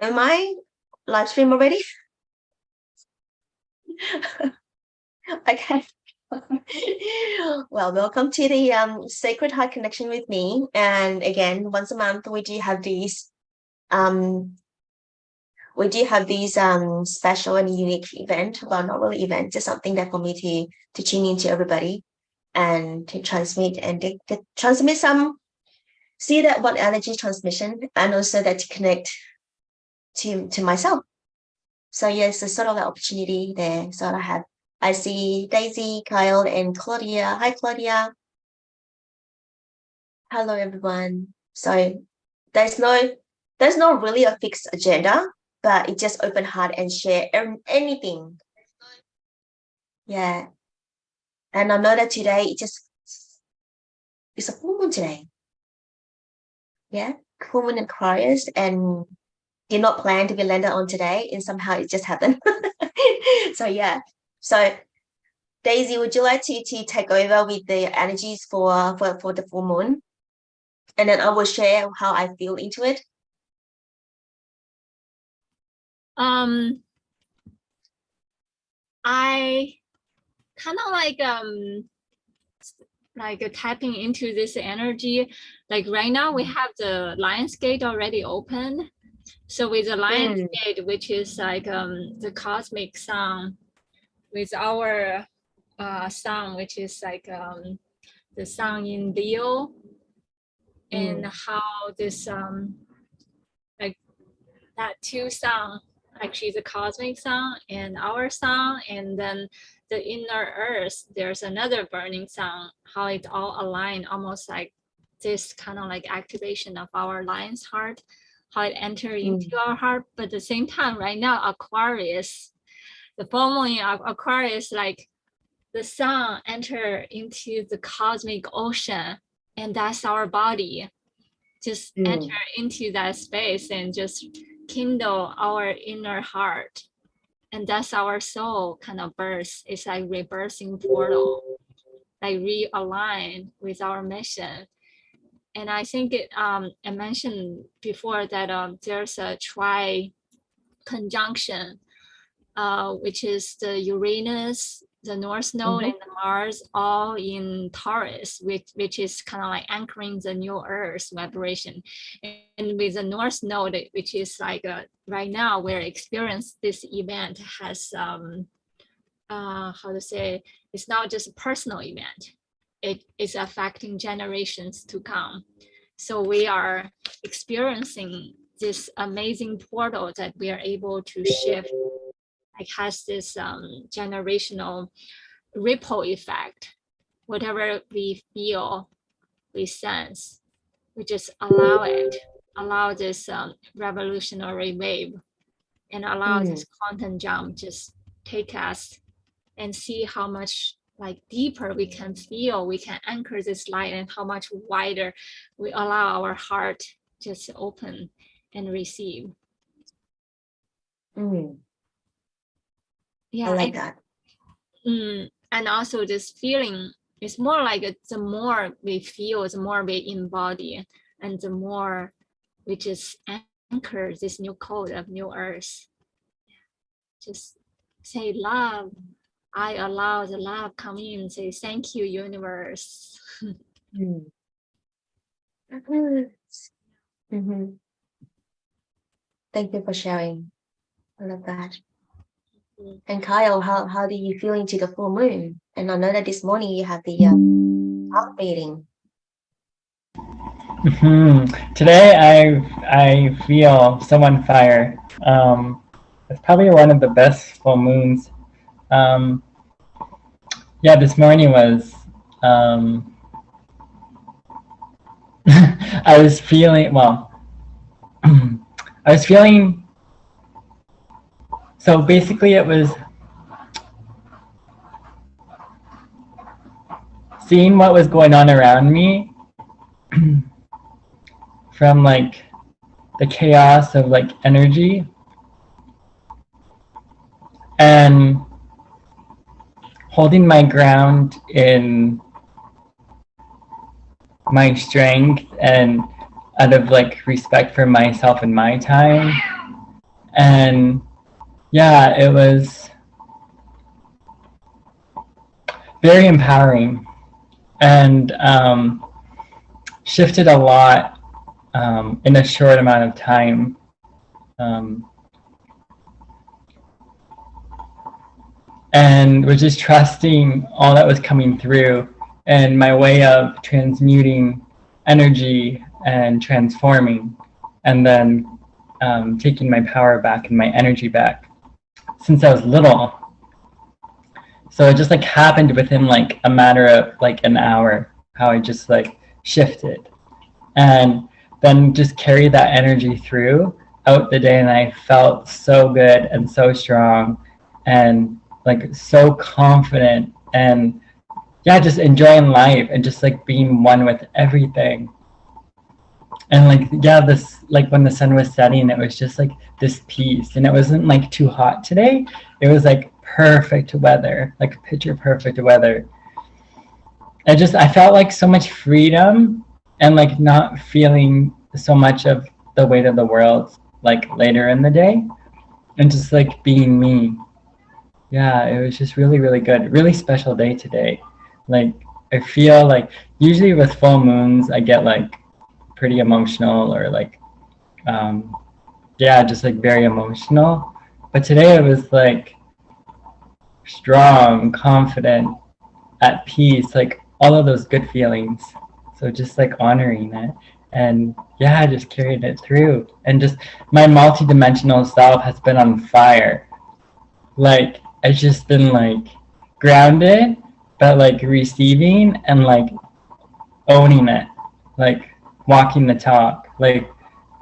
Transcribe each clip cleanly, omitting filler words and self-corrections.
Am I live stream already? Okay. Well, welcome to the Sacred Heart Connection with me. And again, once a month we do have these um special and unique event. Well, not really event, just something that for me to tune into everybody and to transmit and to transmit some see that what energy transmission and also that to connect to myself. So yes, there's sort of an opportunity there. So I see Daisy, Kyle, and Claudia. Hi, Claudia. Hello, everyone. So there's no there's not really a fixed agenda, but it's just open heart and share anything. Yeah, and I know that today it's a full moon today. Yeah, full moon in Aquarius, and did not plan to be landed on today, and somehow it just happened. So yeah, so Daisy, would you like to take over with the energies for the full moon? And then I will share how I feel into it. I kind of like tapping into this energy. Like right now we have the Lion's Gate already open. So with the Lion's Gate, which is like the cosmic sun, with our sun, which is like the sun in Leo, and how this like that two sun, actually the cosmic sun and our sun, and then the inner earth, there's another burning sun, how it all aligned, almost like this kind of like activation of our lion's heart, how it entered into our heart. But at the same time, right now, Aquarius, the full moon in Aquarius, like the sun enter into the cosmic ocean, and that's our body. Just enter into that space and just kindle our inner heart. And that's our soul kind of birth. It's like rebirthing portal, like realign with our mission. And I think I mentioned before that there's a tri-conjunction, which is the Uranus, the North Node, and the Mars all in Taurus, which is kind of like anchoring the new Earth vibration. And with the North Node, which is like right now we're experiencing this event has how to say, it's not just a personal event. It is affecting generations to come. So we are experiencing this amazing portal that we are able to shift. It has this generational ripple effect. Whatever we feel, we sense, we just allow this revolutionary wave, and allow this quantum jump just take us and see how much like deeper we can feel, we can anchor this light, and how much wider we allow our heart just open and receive. Yeah, I like that. And also this feeling is more like the more we feel, the more we embody, and the more we just anchor this new code of new earth. Just say love. I allow the love come in. Say thank you, universe. Thank you for sharing. I love that. And Kyle, how do you feel into the full moon? And I know that this morning you have the heart meeting. Today I feel so on fire. It's probably one of the best full moons. Yeah, this morning was I was feeling so basically it was seeing what was going on around me from like the chaos of like energy, and holding my ground in my strength and out of like respect for myself and my time, And yeah, it was very empowering and shifted a lot in a short amount of time. And was just trusting all that was coming through and my way of transmuting energy and transforming, and then taking my power back and my energy back since I was little. So it just like happened within like a matter of like an hour, how I just like shifted and then just carried that energy through out the day. And I felt so good and so strong and like so confident and yeah, just enjoying life and just like being one with everything. And like yeah, this like when the sun was setting, it was just like this peace, and it wasn't like too hot today. It was like perfect weather, like picture perfect weather. I felt like so much freedom and like not feeling so much of the weight of the world like later in the day, and just like being me. Yeah, it was just really, really good. Really special day today. Like I feel like usually with full moons I get like pretty emotional or like yeah, just like very emotional. But today it was like strong, confident, at peace, like all of those good feelings. So just like honoring it. And yeah, I just carried it through. And just my multidimensional self has been on fire. Like I've just been like grounded, but like receiving and like owning it. Like walking the talk. Like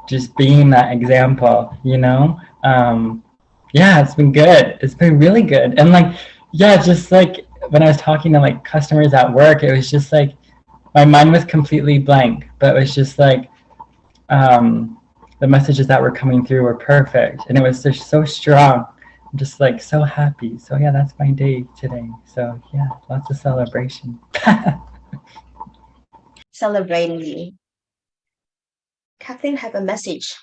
just being that example, you know? Yeah, it's been good. It's been really good. And like, yeah, just like when I was talking to like customers at work, it was just like my mind was completely blank, but it was just like the messages that were coming through were perfect, and it was just so strong. I'm just like so happy. So yeah, that's my day today. So yeah, lots of celebration. Celebrating you. Catherine have a message.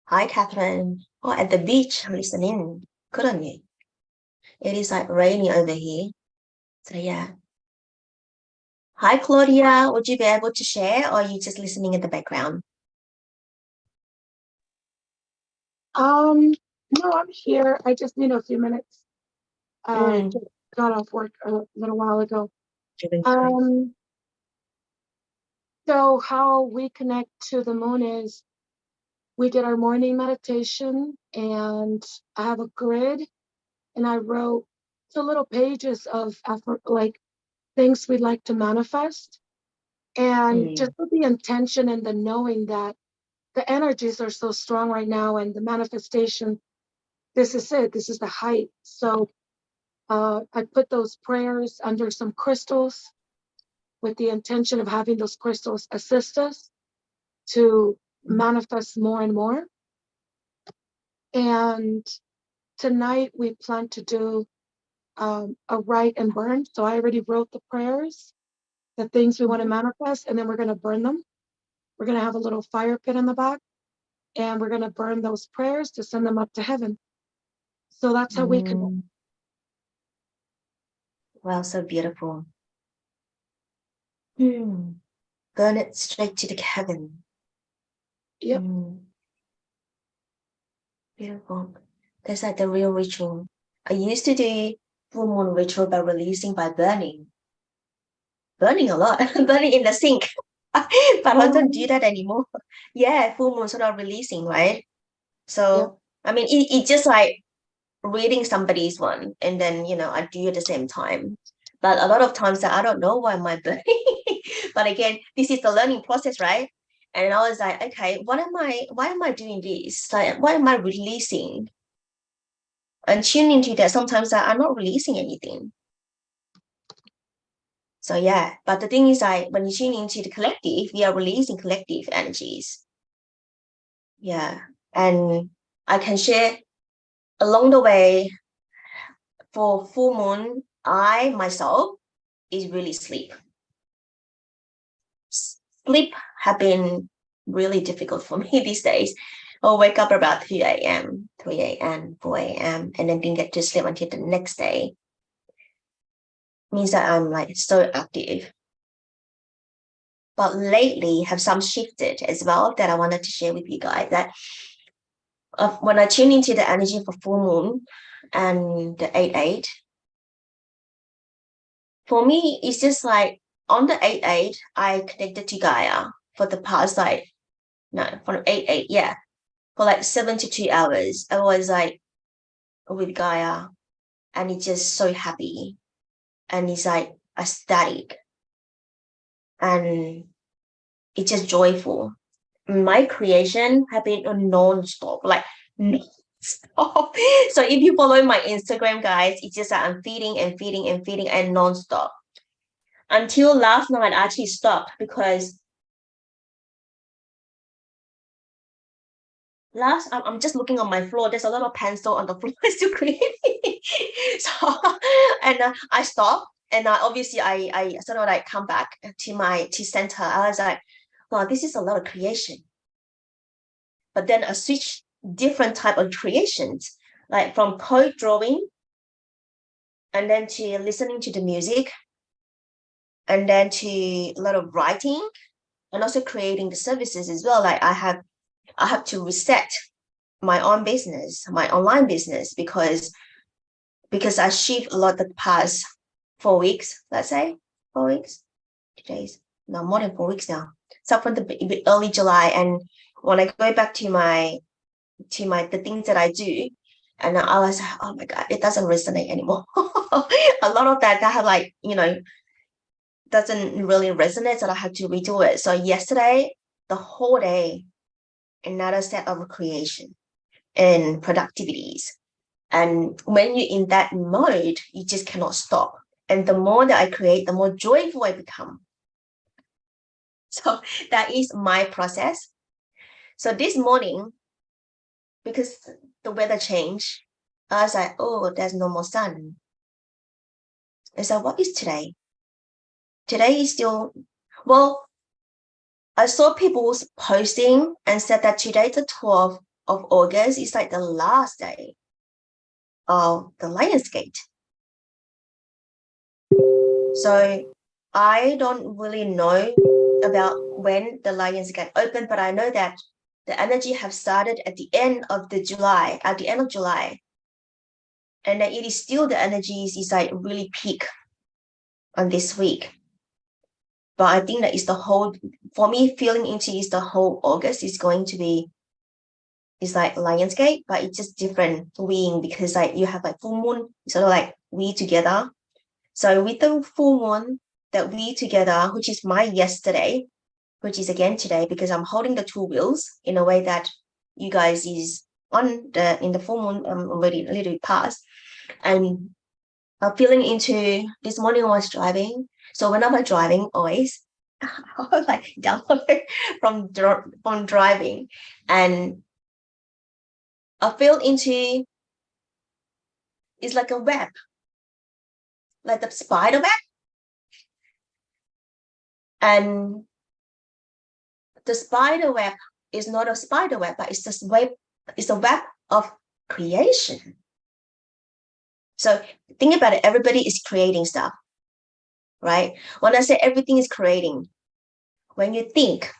Hi, Catherine. Oh, at the beach, listening. Couldn't you? It is like raining over here. So yeah. Hi, Claudia. Would you be able to share, or are you just listening in the background? No, I'm here. I just need a few minutes. Just got off work a little while ago. So how we connect to the moon is we did our morning meditation, and I have a grid, and I wrote 2 little pages of effort, like things we'd like to manifest, and just with the intention and the knowing that the energies are so strong right now, and the manifestation, this is it, this is the height. So I put those prayers under some crystals with the intention of having those crystals assist us to manifest more and more. And tonight we plan to do a write and burn. So I already wrote the prayers, the things we want to manifest, and then we're going to burn them. We're going to have a little fire pit in the back, and we're going to burn those prayers to send them up to heaven. So that's how we connect. Wow, so beautiful. Burn it straight to the heaven. Yep. Beautiful. That's like the real ritual. I used to do full moon ritual by releasing by burning. Burning a lot. Burning in the sink. But I don't do that anymore. Yeah, full moon sort of releasing, right? So I mean it's just like reading somebody's one, and then I do at the same time. But a lot of times I don't know why am I burning. But again, this is the learning process, right? And I was like, okay, why am I doing this? Like, why am I releasing? And tuning into that, sometimes I'm not releasing anything. So yeah, but the thing is, when you tune into the collective, we are releasing collective energies. Yeah, and I can share along the way. For full moon, I myself is really sleep. Sleep have been really difficult for me these days. or wake up about 3 a.m., 3 a.m., 4 a.m., and then didn't get to sleep until the next day. Means that I'm like so active. But lately have some shifted as well that I wanted to share with you guys, that when I tune into the energy for full moon and the 8-8, for me, it's just like on the 8-8, I connected to Gaia for the past from 8-8, yeah. For like 72 hours, I was like with Gaia, and it's just so happy. And it's like ecstatic. And it's just joyful. My creation have been non-stop, like non-stop. So if you follow my Instagram, guys, it's just like I'm feeding and non-stop. Until last night, I actually stopped because I'm just looking on my floor. There's a lot of pencil on the floor still creating. So, and I stopped, and obviously I sort of like come back to center. I was like, wow, this is a lot of creation. But then I switched different type of creations, like from code drawing, and then to listening to the music, and then to a lot of writing, and also creating the services as well. Like I have to reset my own business, my online business, because I shift a lot the past 4 weeks, let's say 4 weeks. Today's no more than 4 weeks now. So from the early July, and when I go back to the things that I do, and I was like, oh my God, it doesn't resonate anymore. A lot of that have like, doesn't really resonate, so I had to redo it. So yesterday, the whole day, another set of creation and productivities. And when you're in that mode, you just cannot stop. And the more that I create, the more joyful I become. So that is my process. So this morning, because the weather changed, I was like, oh, there's no more sun. And so what is today? Today is still, well, I saw people posting and said that today, the 12th of August, is like the last day of the Lionsgate. So I don't really know about when the Lionsgate opened, but I know that the energy have started at the end of July, and that it is still the energies is like really peak on this week. But I think that is the whole, for me, feeling into is the whole August is going to be, is like Lionsgate, but it's just different wing, because like you have like full moon, sort of like we together. So with the full moon that we together, which is my yesterday, which is again today, because I'm holding the two wheels in a way that you guys is in the full moon already a little bit past. And I'm feeling into this morning I was driving. So whenever I'm driving, always I was like download from driving, and I feel into, it's like a web, like the spider web. And the spider web is not a spider web, but it's just web, it's a web of creation. So think about it, everybody is creating stuff, right? When I say everything is creating, when you think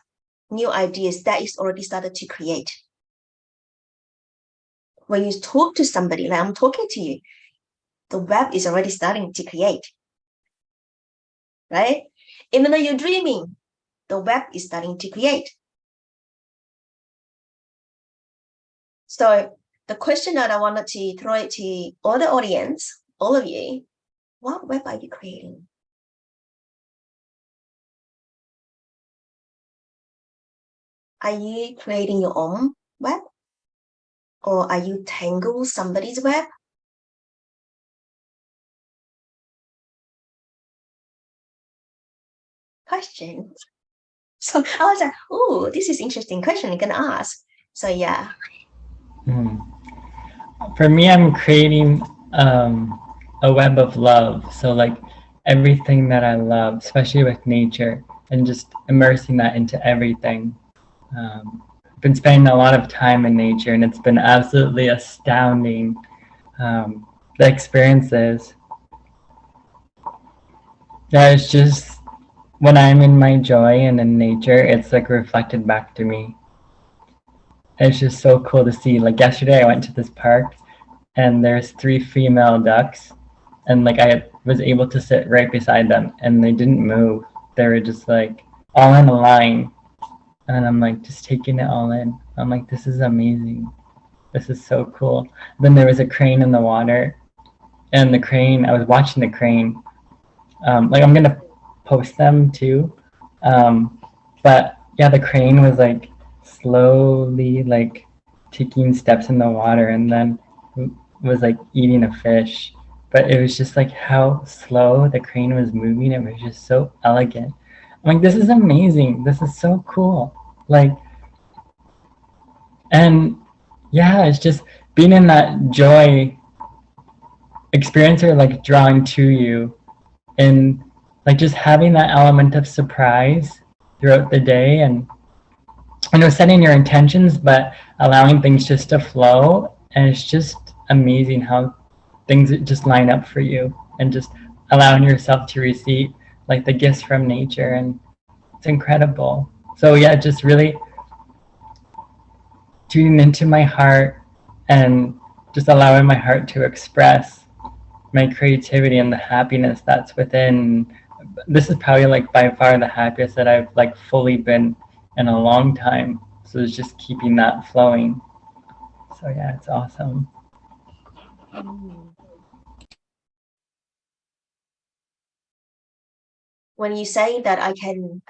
new ideas, that is already started to create. When you talk to somebody, like I'm talking to you, the web is already starting to create, right? Even though you're dreaming, the web is starting to create. So the question that I wanted to throw it to all the audience, all of you, what web are you creating? Are you creating your own web? Or are you tangle somebody's web? Question. So I was like, oh, this is interesting question you're gonna ask. So yeah. For me, I'm creating a web of love. So like everything that I love, especially with nature, and just immersing that into everything. been spending a lot of time in nature, and it's been absolutely astounding, the experiences. Yeah, it's just when I'm in my joy and in nature, it's like reflected back to me. It's just so cool to see. Like yesterday I went to this park and there's 3 female ducks, and like I was able to sit right beside them and they didn't move. They were just like all in a line, and I'm like just taking it all in. I'm like, this is amazing. This is so cool. Then there was a crane in the water, and the crane, I was watching the crane. Like I'm gonna post them too. But yeah, the crane was like slowly like taking steps in the water, and then was like eating a fish. But it was just like how slow the crane was moving. It was just so elegant. I'm like, this is amazing. This is so cool. Like, and yeah, it's just being in that joy experience, or like drawing to you, and like just having that element of surprise throughout the day, and setting your intentions but allowing things just to flow. And it's just amazing how things just line up for you, and just allowing yourself to receive like the gifts from nature, and it's incredible. So yeah, just really tuning into my heart and just allowing my heart to express my creativity and the happiness that's within. This is probably like by far the happiest that I've like fully been in a long time. So it's just keeping that flowing. So yeah, it's awesome. When you say that, I can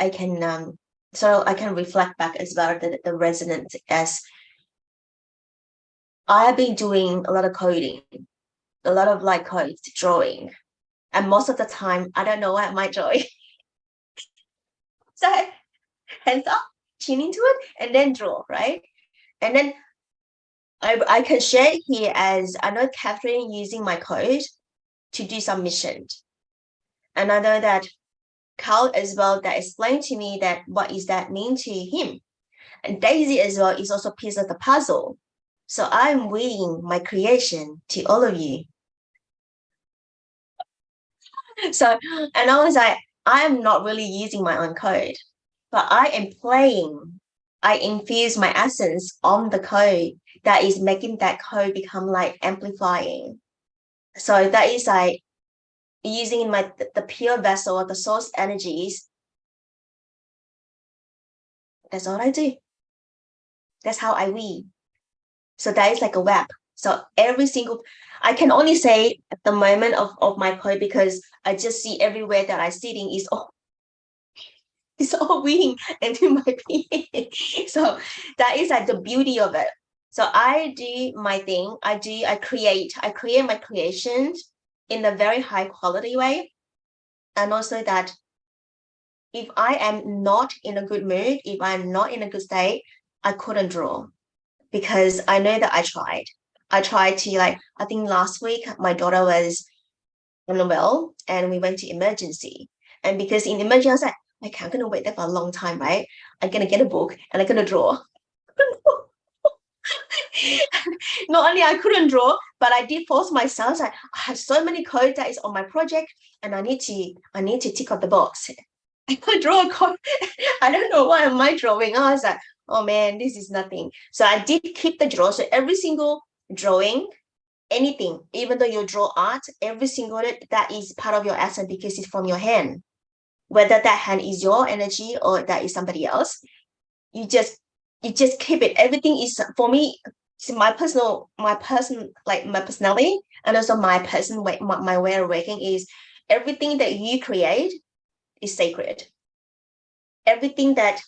so I can reflect back as well the resonance, as I've been doing a lot of coding, a lot of like code drawing, and most of the time I don't know what my joy. So hands up, tune into it, and then draw, right? And then I can share it here, as I know Catherine using my code to do some mission. And I know that Carl as well, that explained to me that what is that mean to him. And Daisy as well is also a piece of the puzzle. So I'm weighing my creation to all of you. So, and I was like, I am not really using my own code, but I am playing. I infuse my essence on the code that is making that code become like amplifying. So that is like using the pure vessel of the source energies. That's all I do. That's how I weave. So that is like a web. So every single, I can only say at the moment of my code, because I just see everywhere that I'm sitting is all, it's all weaving into my being. So that is like the beauty of it. So I do my thing. I create my creations in a very high quality way. And also that if I am not in a good mood, if I'm not in a good state, I couldn't draw, because I know that I tried. I tried to, like, I think last week my daughter was unwell and we went to emergency. And because in emergency, I was like, okay, I'm going to wait there for a long time, right? I'm going to get a book and I'm going to draw. Not only I couldn't draw, but I did force myself. Like, I have so many codes that is on my project, and I need to tick off the box. I could draw a code. I don't know what am I drawing. I was like, oh man, this is nothing. So I did keep the draw. So every single drawing, anything, even though you draw art, every single that is part of your essence, because it's from your hand. Whether that hand is your energy or that is somebody else, you just keep it. Everything is, for me, my personality, and also my way of working is, everything that you create is sacred. Everything that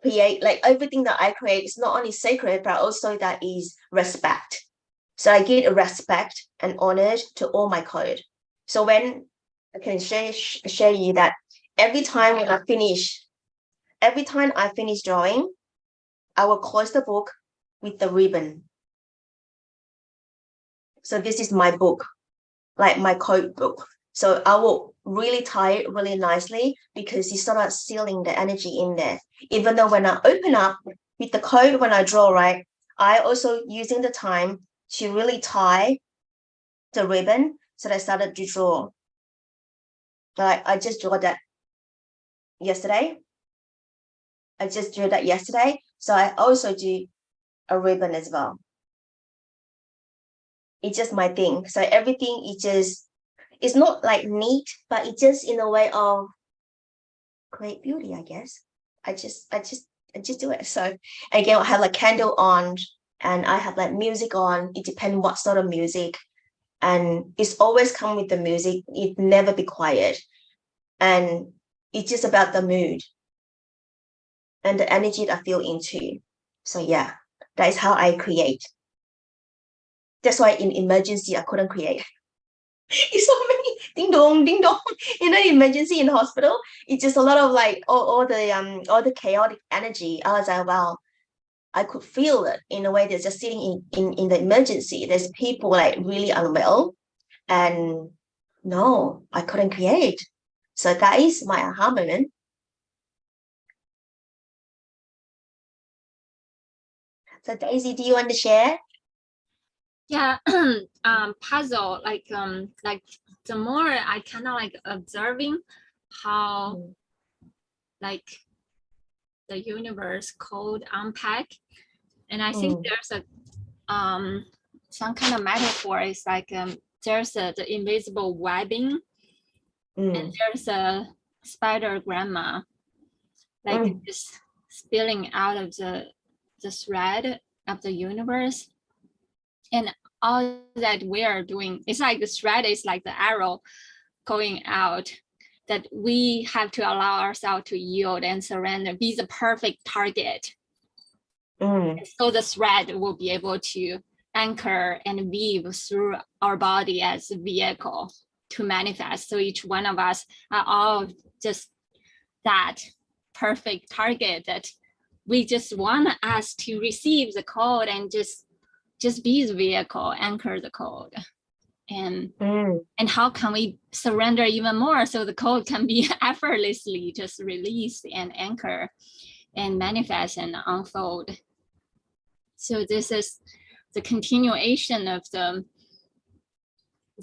everything that I create is not only sacred, but also that is respect. So I give respect and honor to all my code. So when I can share you that every time I finish drawing, I will close the book with the ribbon. So this is my book, like my code book. So I will really tie it really nicely because you start out sealing the energy in there. Even though when I open up with the code, when I draw, right, I also using the time to really tie the ribbon. So I started to draw. Like I just drew that yesterday. So I also do a ribbon as well. It's just my thing. So everything is just, it's not like neat, but it's just in a way of create beauty, I guess. I just do it. So again, I have like candle on and I have like music on. It depends what sort of music. And it's always come with the music. It never be quiet. And it's just about the mood and the energy that I feel into. So yeah, that is how I create. That's why in emergency I couldn't create. It's so many ding dong, emergency in hospital. It's just a lot of like all the chaotic energy. I was like, wow, I could feel it in a way. That's just sitting in the emergency. There's people like really unwell, and no, I couldn't create. So that is my aha moment. So Daisy, do you want to share? Yeah, puzzle, like the more I kind of like observing how like the universe code unpack, and I think there's a some kind of metaphor. It's like there's the invisible webbing, and there's a spider grandma, like just spilling out of the thread of the universe. And all that we are doing, it's like the thread is like the arrow going out, that we have to allow ourselves to yield and surrender, be the perfect target. So the thread will be able to anchor and weave through our body as a vehicle to manifest. So each one of us are all just that perfect target that we just want us to receive the code and just be the vehicle, anchor the code. And how can we surrender even more so the code can be effortlessly just released and anchor and manifest and unfold. So this is the continuation of the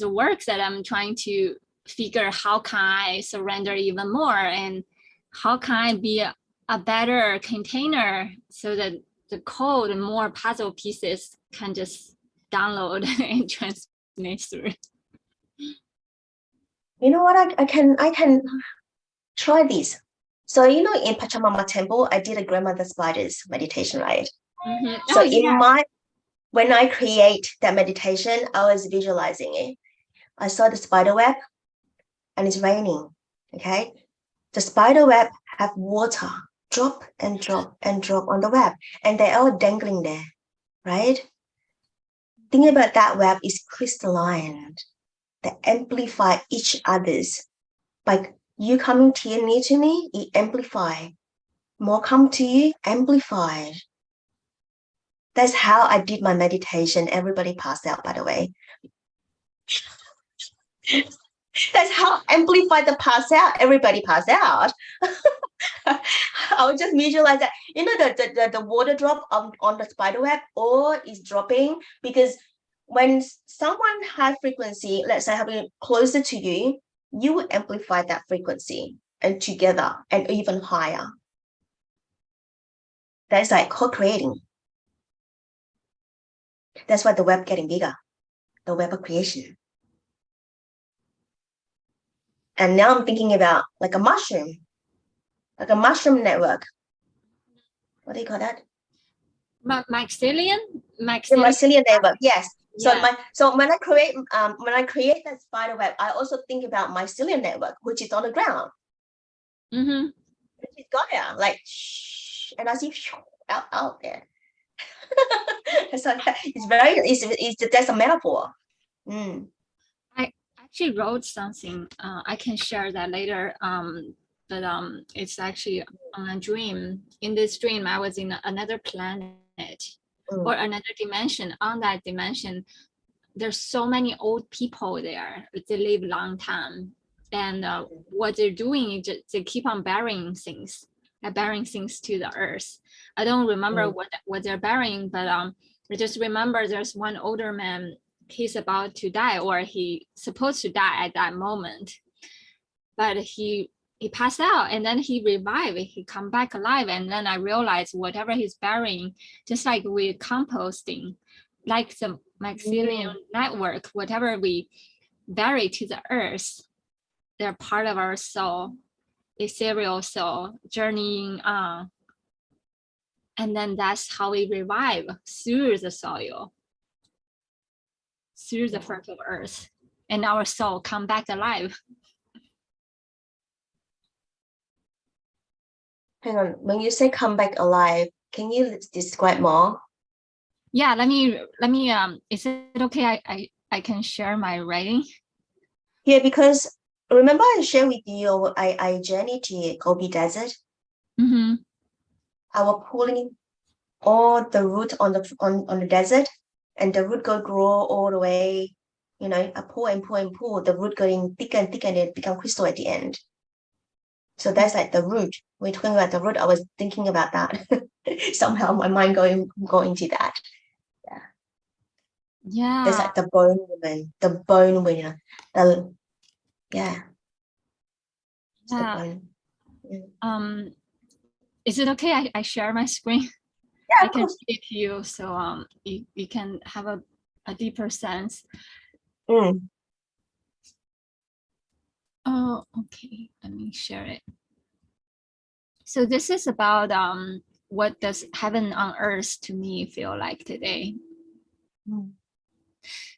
work that I'm trying to figure, how can I surrender even more, and how can I be a better container so that the code and more puzzle pieces can just download and transmit through. You know what? I can try this. So in Pachamama Temple, I did a grandmother spiders meditation, right? So when I create that meditation, I was visualizing it. I saw the spider web, and it's raining. Okay, the spider web have water drop and drop and drop on the web, and they're all dangling there, right? Think about that web is crystalline. They amplify each other's. Like you coming near to me, it amplify. More come to you, amplified. That's how I did my meditation. Everybody passed out, by the way. That's how amplified the pass out. Everybody passed out. I would just visualize that. The water drop on the spider web or is dropping, because when someone high frequency, let's say having closer to you, you would amplify that frequency and together and even higher. That's like co-creating. That's why the web getting bigger, the web of creation. And now I'm thinking about like a mushroom network. What do you call that? Mycelium? The mycelium network, yes. Yeah. So when I create that spider web, I also think about mycelium network, which is on the ground. It's Gaia, like and I see out there. So that's a metaphor. I actually wrote something. I can share that later. But it's actually on a dream. In this dream, I was in another planet or another dimension. On that dimension, there's so many old people there. They live long time, And what they're doing is just, they keep on burying things, to the earth. I don't remember what they're burying, but I just remember there's one older man, he's about to die, or he supposed to die at that moment, but he passed out, and then he revived, he come back alive. And then I realized whatever he's burying, just like with composting, like the mycelium network, whatever we bury to the earth, they're part of our soul, ethereal soul, journeying on. And then that's how we revive, through the soil, through the fertile earth, and our soul come back alive. Hang on, when you say come back alive, can you describe more? Yeah, let me, is it okay I can share my writing? Yeah, because remember I shared with you I journeyed to Gobi Desert. Mm-hmm. I was pulling all the root on the desert, and the root go grow all the way, I pull and pull and pull, the root getting thicker and thicker, and it become crystal at the end. So that's like the root. We're talking about the root. I was thinking about that. Somehow my mind going to that. Yeah. There's like the bone woman, yeah. It's the bone. Is it okay I share my screen? Yeah, I can read it to you, so you can have a deeper sense. Oh, okay, let me share it. So this is about what does heaven on earth to me feel like today.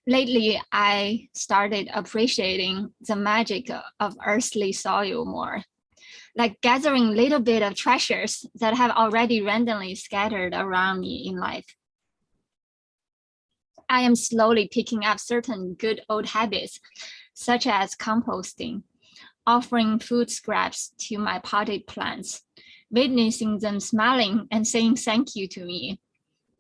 Lately, I started appreciating the magic of earthly soil more, like gathering little bit of treasures that have already randomly scattered around me in life. I am slowly picking up certain good old habits, such as composting, offering food scraps to my potted plants, witnessing them smiling and saying thank you to me.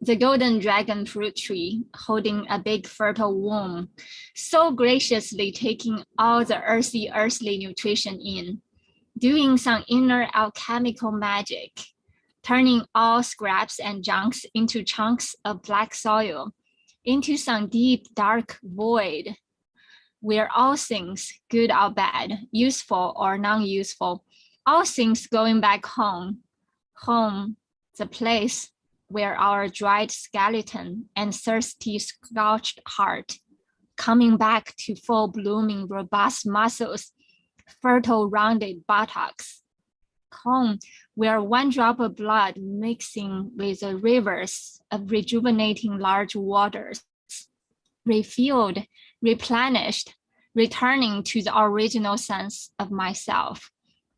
The golden dragon fruit tree holding a big fertile womb, so graciously taking all the earthly nutrition in, doing some inner alchemical magic, turning all scraps and junks into chunks of black soil, into some deep, dark void, where all things, good or bad, useful or non-useful, all things going back home, the place where our dried skeleton and thirsty, scorched heart, coming back to full blooming, robust muscles, fertile, rounded buttocks, home where one drop of blood mixing with the rivers of rejuvenating large waters, refilled, replenished, returning to the original sense of myself,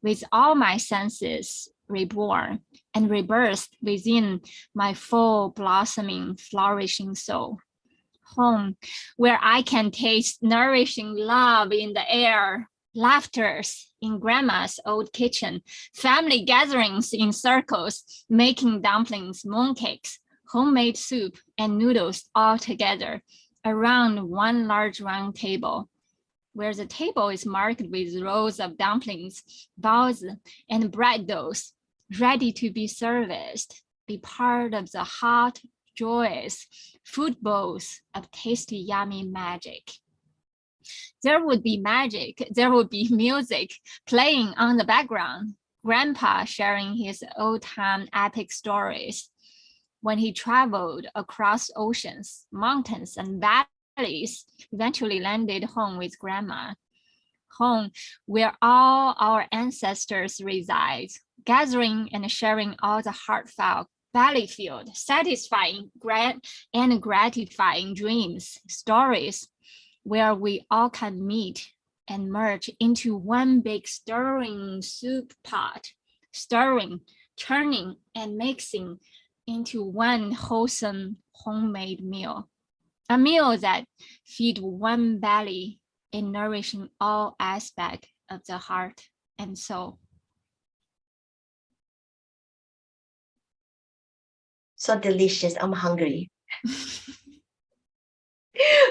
with all my senses reborn and rebirthed within my full blossoming, flourishing soul. Home where I can taste nourishing love in the air, laughters in grandma's old kitchen, family gatherings in circles, making dumplings, mooncakes, homemade soup, and noodles all together around one large round table, where the table is marked with rows of dumplings, balls, and bread doughs, ready to be serviced, be part of the hot, joyous food bowls of tasty, yummy magic. There would be magic, there would be music playing on the background, Grandpa sharing his old-time epic stories when he traveled across oceans, mountains, and valleys, eventually landed home with Grandma, home where all our ancestors reside, gathering and sharing all the heartfelt, belly-filled, satisfying, and gratifying dreams, stories, where we all can meet and merge into one big stirring soup pot, stirring, turning, and mixing into one wholesome homemade meal, a meal that feeds one belly and nourishing all aspects of the heart and soul. So delicious. I'm hungry.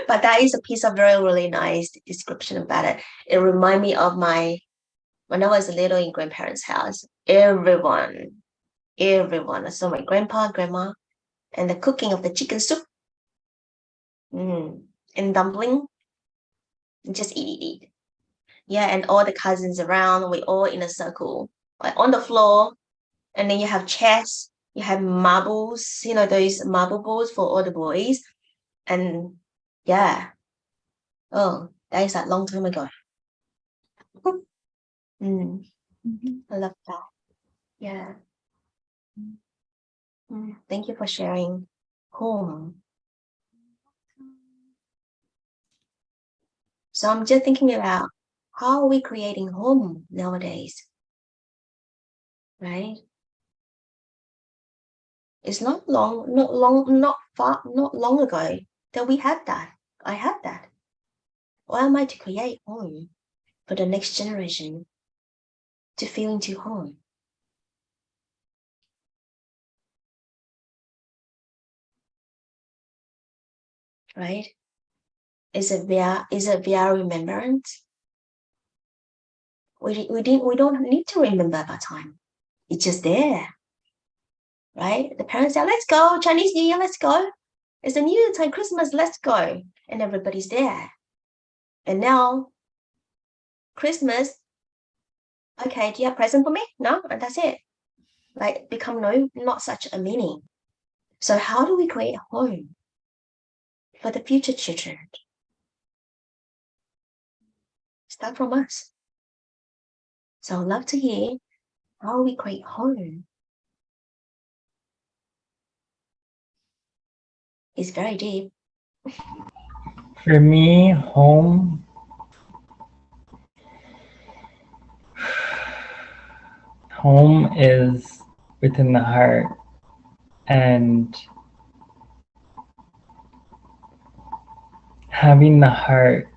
But that is a piece of very, really nice description about it. It reminded me of when I was little in grandparents' house. Everyone. I saw my grandpa, grandma, and the cooking of the chicken soup. And dumpling. Just eat. Yeah, and all the cousins around, we all in a circle, like on the floor. And then you have chess, you have marbles, those marble balls for all the boys. And yeah, oh, that is a long time ago. I love that. Yeah. Thank you for sharing. Home. So I'm just thinking about how are we creating home nowadays, right? It's not long ago that we had that. I had that. Why am I to create home for the next generation to feel into home? Right? Is it via remembrance? We don't need to remember about time. It's just there. Right? The parents say, let's go, Chinese New Year, let's go. It's a New Year time, Christmas, let's go. And everybody's there. And now, Christmas, okay, do you have a present for me? No? And that's it. Like, become not such a meaning. So how do we create a home for the future children? Start from us. So I'd love to hear how we create home. It's very deep. For me, home is within the heart, and having the heart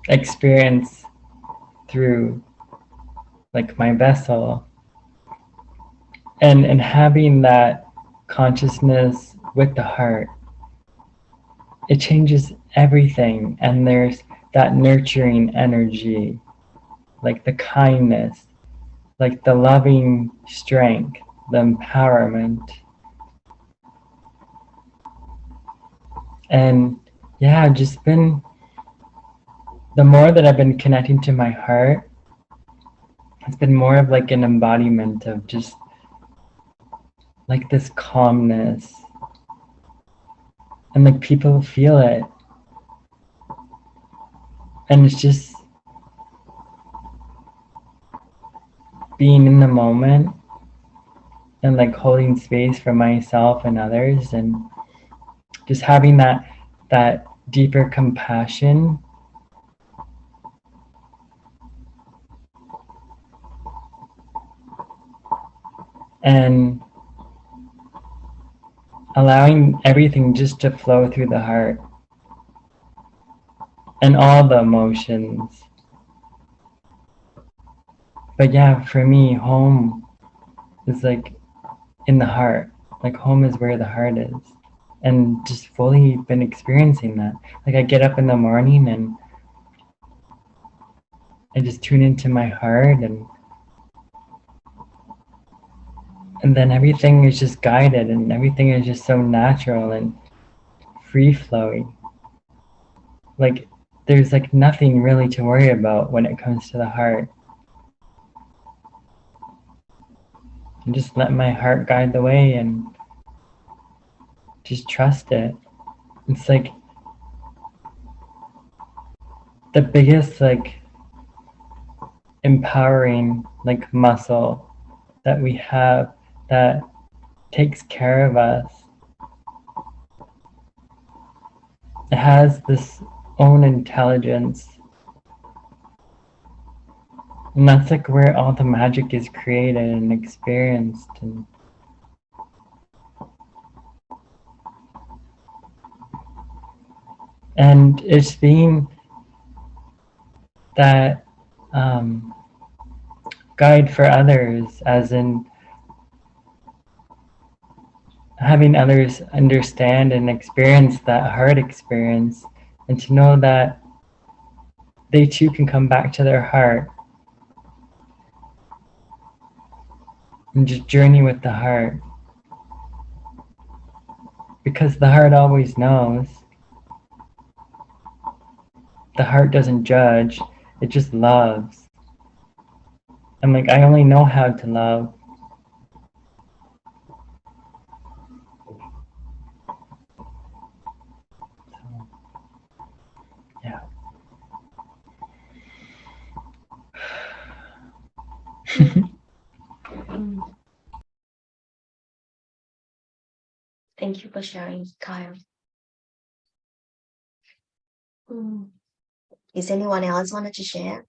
experience through like my vessel, and having that consciousness with the heart, it changes everything. And there's that nurturing energy, like the kindness, like the loving strength, the empowerment. And yeah, I've just been, the more that I've been connecting to my heart, it's been more of like an embodiment of just like this calmness. And like people feel it. And it's just being in the moment and like holding space for myself and others, and just having that deeper compassion. And allowing everything just to flow through the heart and all the emotions. But yeah, for me, home is like in the heart. Like home is where the heart is. And just fully been experiencing that. Like I get up in the morning and I just tune into my heart, and then everything is just guided, and everything is just so natural and free flowing. Like there's like nothing really to worry about when it comes to the heart. And just let my heart guide the way and just trust it. It's like the biggest like empowering like muscle that we have that takes care of us. It has this own intelligence. And that's like where all the magic is created and experienced. And it's being that guide for others, as in having others understand and experience that heart experience, and to know that they too can come back to their heart and just journey with the heart, because the heart always knows. The heart doesn't judge, it just loves. I'm like, I only know how to love. So, yeah. Thank you for sharing, Kyle. Is anyone else wanted to share?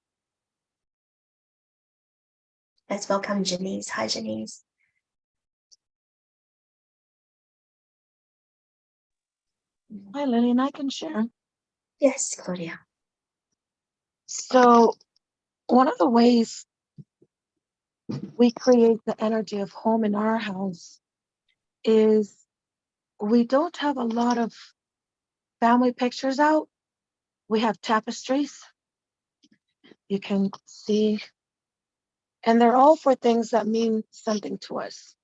Let's welcome Janice. Hi, Janice. Hi, Lilian, I can share. Yes, Claudia. So one of the ways we create the energy of home in our house is we don't have a lot of family pictures out. We have tapestries. You can see, and they're all for things that mean something to us.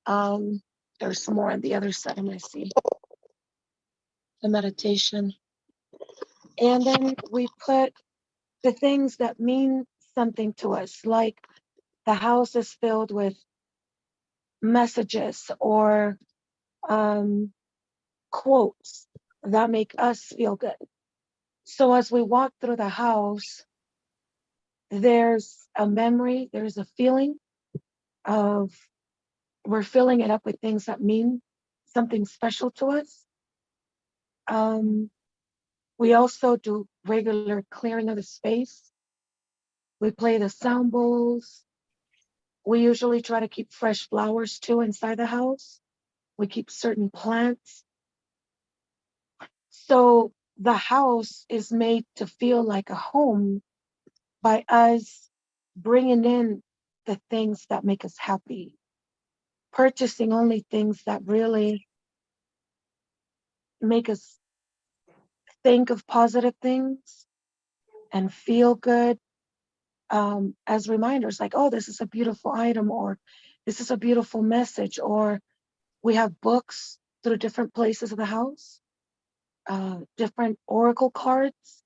There's some more on the other side, and I see the meditation. And then we put the things that mean something to us, like the house is filled with messages or quotes that make us feel good. So as we walk through the house, there's a memory, there's a feeling of we're filling it up with things that mean something special to us. We also do regular clearing of the space. We play the sound bowls. We usually try to keep fresh flowers too inside the house. We keep certain plants. So the house is made to feel like a home by us bringing in the things that make us happy, purchasing only things that really make us think of positive things and feel good, as reminders like, oh, this is a beautiful item, or this is a beautiful message, or we have books through different places of the house, different oracle cards,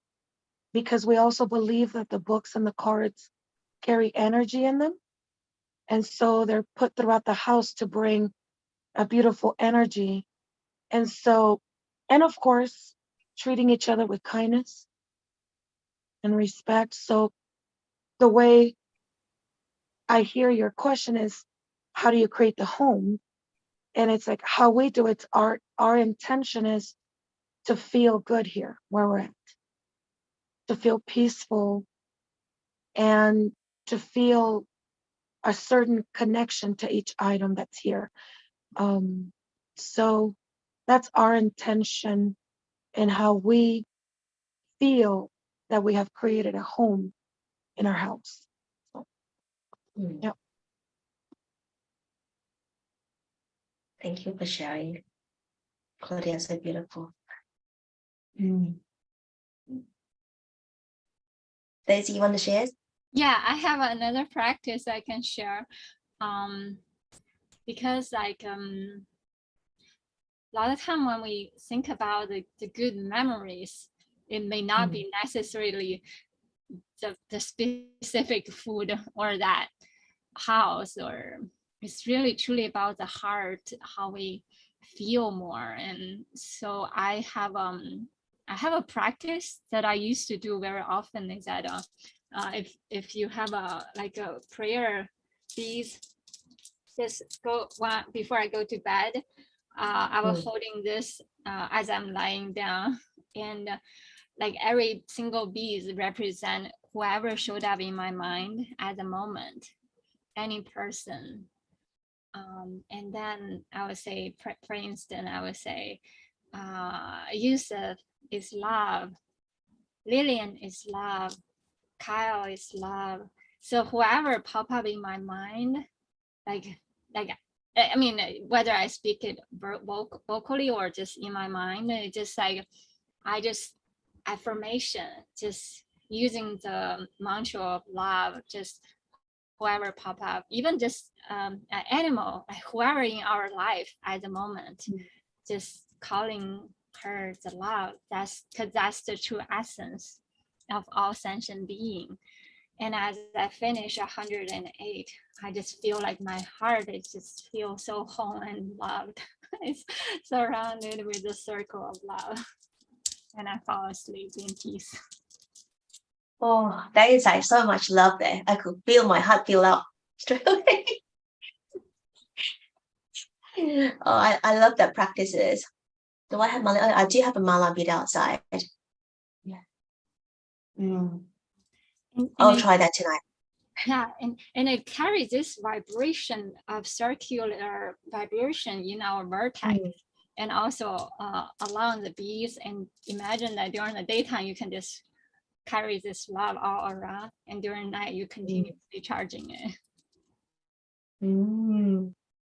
because we also believe that the books and the cards carry energy in them. And so they're put throughout the house to bring a beautiful energy. And so, and of course, treating each other with kindness and respect. So the way I hear your question is, how do you create the home? And it's like how we do it, our intention is to feel good here where we're at, to feel peaceful and to feel a certain connection to each item that's here. So that's our intention and how we feel that we have created a home in our house. So, yeah. Thank you for sharing. Claudia, so beautiful. Daisy, you want to share? Yeah, I have another practice I can share. Because like a lot of time when we think about the good memories, it may not be necessarily the specific food or that house, or it's really truly about the heart, how we feel more. And so I have a practice that I used to do very often, is that if you have a prayer piece, just go one before I go to bed. I was holding this as I'm lying down, and like every single beads represent whoever showed up in my mind at the moment, any person. And then I would say, for instance, I would say, Yusuf is love, Lilian is love, Kyle is love. So whoever pop up in my mind, like I mean, whether I speak it vocally or just in my mind, it's just like I just affirmation, just using the mantra of love, just whoever pop up, even just an animal, like whoever in our life at the moment, just calling her the love. That's because that's the true essence of all sentient being. And as I finish 108, I just feel like my heart is just feel so home and loved. It's surrounded with the circle of love. And I fall asleep in peace. Oh, that is like so much love there. I could feel my heart fill up straight away. Oh, I love that practices. Do I have mala? I do have a mala bead outside. Yeah. I'll try that tonight. Yeah, and it carries this vibration of circular vibration in our vertex, and also along the beads. And imagine that during the daytime you can just carry this love all around, and during night you continue recharging it.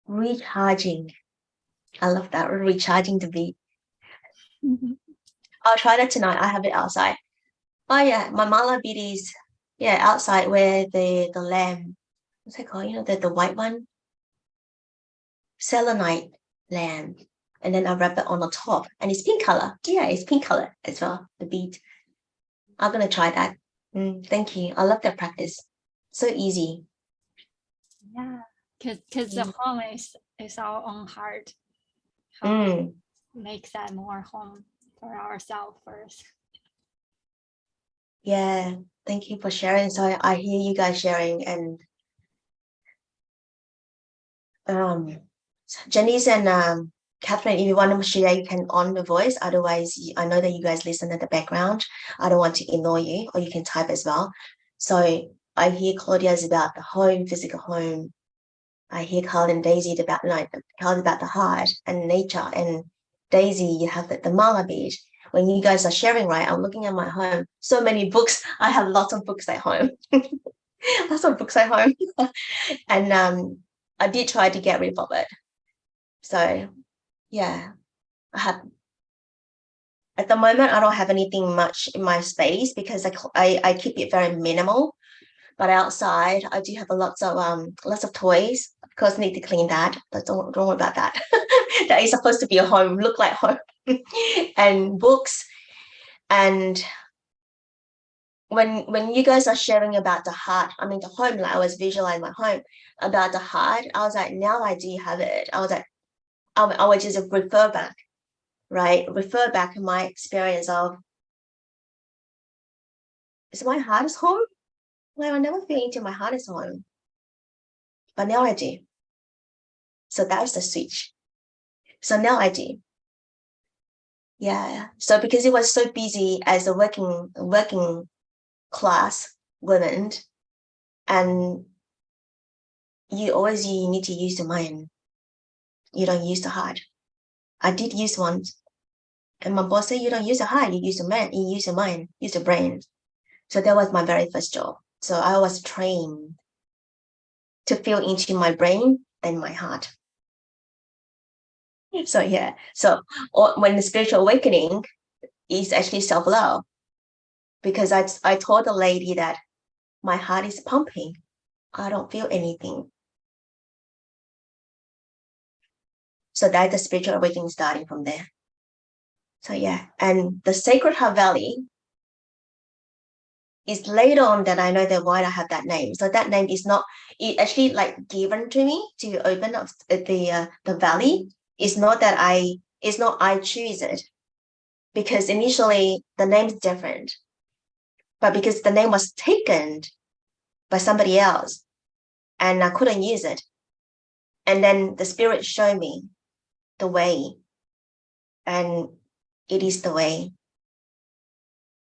Recharging. I love that. Recharging the bead. I'll try that tonight. I have it outside. Oh yeah, my mala bead is outside where the lamp, what's it called? You know, the white one, selenite lamp, and then I wrap it on the top, and it's pink color. Yeah, it's pink color as well. The bead. I'm gonna try that. Thank you. I love that practice. So easy. Yeah, because the home is our own heart. How make that more home for ourselves first. Yeah, thank you for sharing. So I hear you guys sharing, and Janice and Catherine, if you want to share, you can on the voice. Otherwise, I know that you guys listen at the background. I don't want to ignore you, or you can type as well. So I hear Claudia's about the home, physical home. I hear Carl and Daisy about Carl about the heart and nature, and Daisy, you have the mala bead. When you guys are sharing, right? I'm looking at my home. So many books. I have lots of books at home. Lots of books at home. And I did try to get rid of it. So yeah, I have at the moment I don't have anything much in my space because I keep it very minimal. But outside I do have lots of toys. Of course, need to clean that, but don't worry about that. That is supposed to be a home, look like home. And books. And when you guys are sharing about the heart, I mean the home, like I was visualizing my home about the heart, I was like, now I do have it. I was like, I would just refer back, right? Refer back to my experience of, is my heart is home? Well, I never feel into my heart is home. But now I do. So that's the switch. So now I do. Yeah. So because it was so busy as a working class women, and you need to use the mind. You don't use the heart. I did use one, and my boss said you don't use the heart, you use the mind, you use the mind, use the brain. So that was my very first job. So I was trained to feel into my brain and my heart. So yeah. So when the spiritual awakening is actually self-love, because I told the lady that my heart is pumping. I don't feel anything. So that's the spiritual awakening starting from there. So yeah, and the Sacred Heart Valley is later on that I know that why I have that name. So that name is not it actually like given to me to open up the valley. It's not I choose it, because initially the name is different, but because the name was taken by somebody else and I couldn't use it, and then the spirit showed me the way, and it is the way.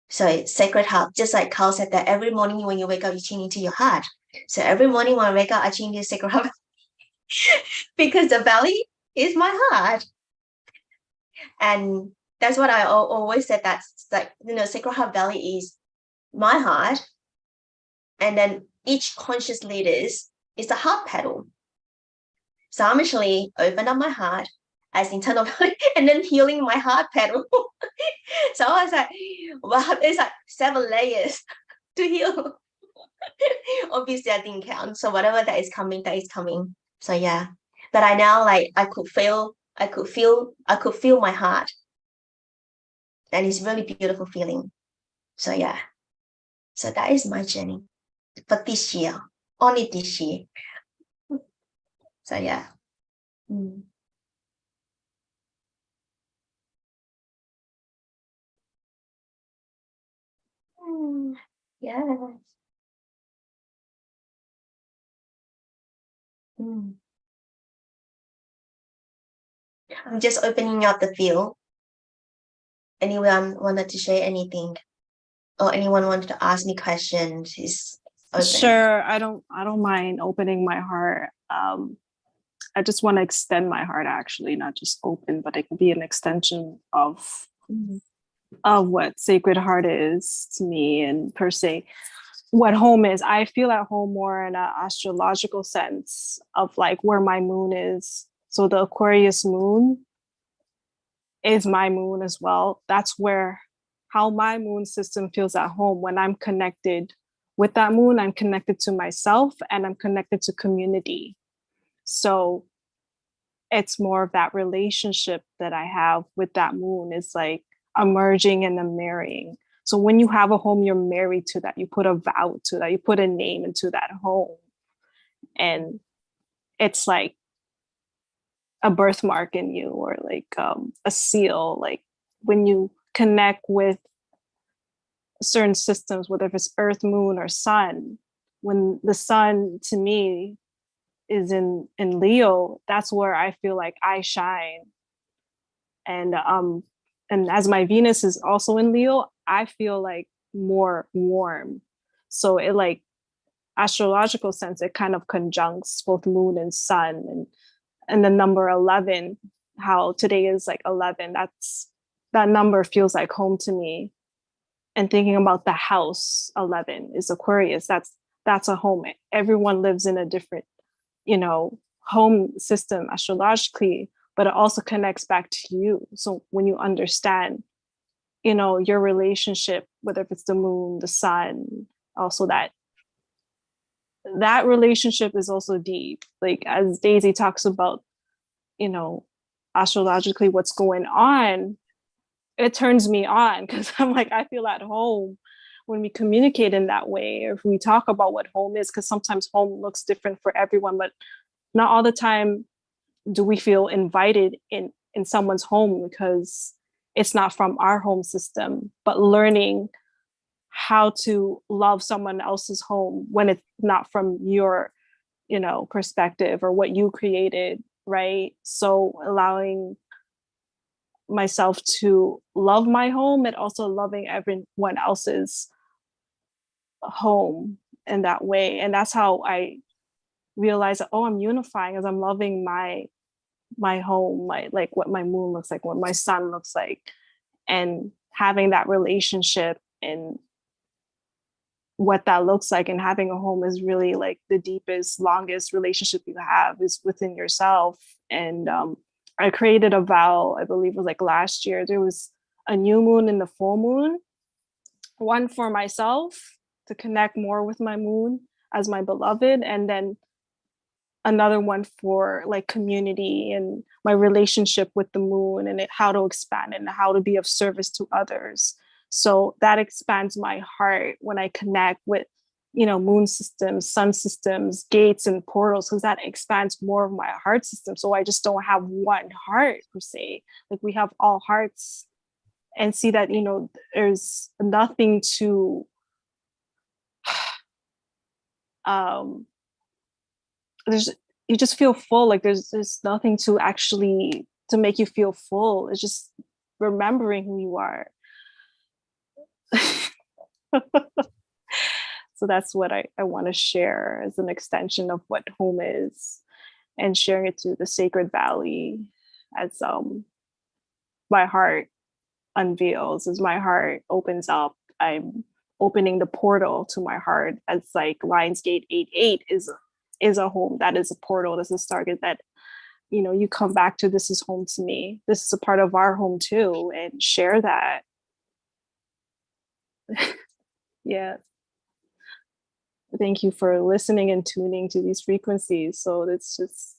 So Sacred Heart, just like Carl said, that every morning when you wake up, you tune into your heart. So every morning when I wake up, I tune into Sacred Heart because the valley is my heart. And that's what I always said, that's like, Sacred Heart Valley is my heart. And then each conscious leaders is the heart pedal. So I'm actually opened up my heart as internal and then healing my heart panel. So I was like, wow, there's like 7 layers to heal. Obviously, I didn't count. So whatever that is coming, that is coming. So yeah. But I now like I could feel my heart. And it's really beautiful feeling. So yeah. So that is my journey for this year. Only this year. So yeah. Mm. Yeah. Mm. I'm just opening up the field. Anyone wanted to share anything? Or anyone wanted to ask me questions? Is open. Sure, I don't mind opening my heart. I just want to extend my heart, actually, not just open, but it can be an extension of what Sacred Heart is to me, and per se what home is. I feel at home more in an astrological sense of like where my moon is. So the Aquarius moon is my moon as well. That's where how my moon system feels at home. When I'm connected with that moon, I'm connected to myself and I'm connected to community. So it's more of that relationship that I have with that moon. It's like a merging and a marrying. So when you have a home, you're married to that. You put a vow to that. You put a name into that home. And it's like a birthmark in you, or like a seal. Like when you connect with certain systems, whether if it's earth, moon, or sun, when the sun to me is in Leo, that's where I feel like I shine. And as my Venus is also in Leo, I feel like more warm. So it, like, astrological sense, it kind of conjuncts both moon and sun. And the number 11, how today is like 11, that number feels like home to me. And thinking about the house 11 is Aquarius, that's a home. Everyone lives in a different, home system astrologically, but it also connects back to you. So when you understand, your relationship, whether it's the moon, the sun, also that relationship is also deep. Like as Daisy talks about, astrologically what's going on, it turns me on, because I'm like, I feel at home when we communicate in that way, or if we talk about what home is, because sometimes home looks different for everyone, but not all the time do we feel invited in someone's home because it's not from our home system. But learning how to love someone else's home when it's not from your, perspective or what you created, right? So allowing myself to love my home and also loving everyone else's home in that way. And that's how I realize that, I'm unifying as I'm loving my home, like what my moon looks like, what my sun looks like, and having that relationship and what that looks like. And having a home is really like the deepest, longest relationship you have is within yourself. And I created a vow, I believe it was like last year. There was a new moon and the full moon, one for myself to connect more with my moon as my beloved, and then another one for like community and my relationship with the moon, and how to expand and how to be of service to others. So that expands my heart when I connect with, moon systems, sun systems, gates and portals, because that expands more of my heart system. So I just don't have one heart per se. Like we have all hearts, and see that, there's nothing to you just feel full. Like there's nothing to actually to make you feel full. It's just remembering who you are. So that's what I want to share as an extension of what home is, and sharing it through the sacred valley as my heart unveils, as my heart opens up. I'm opening the portal to my heart, as like Lionsgate 88 is a home. That is a portal. This is Stargate that you know, you come back to, this is home to me. This is a part of our home too, and share that. Yeah. Thank you for listening and tuning to these frequencies. So it's just,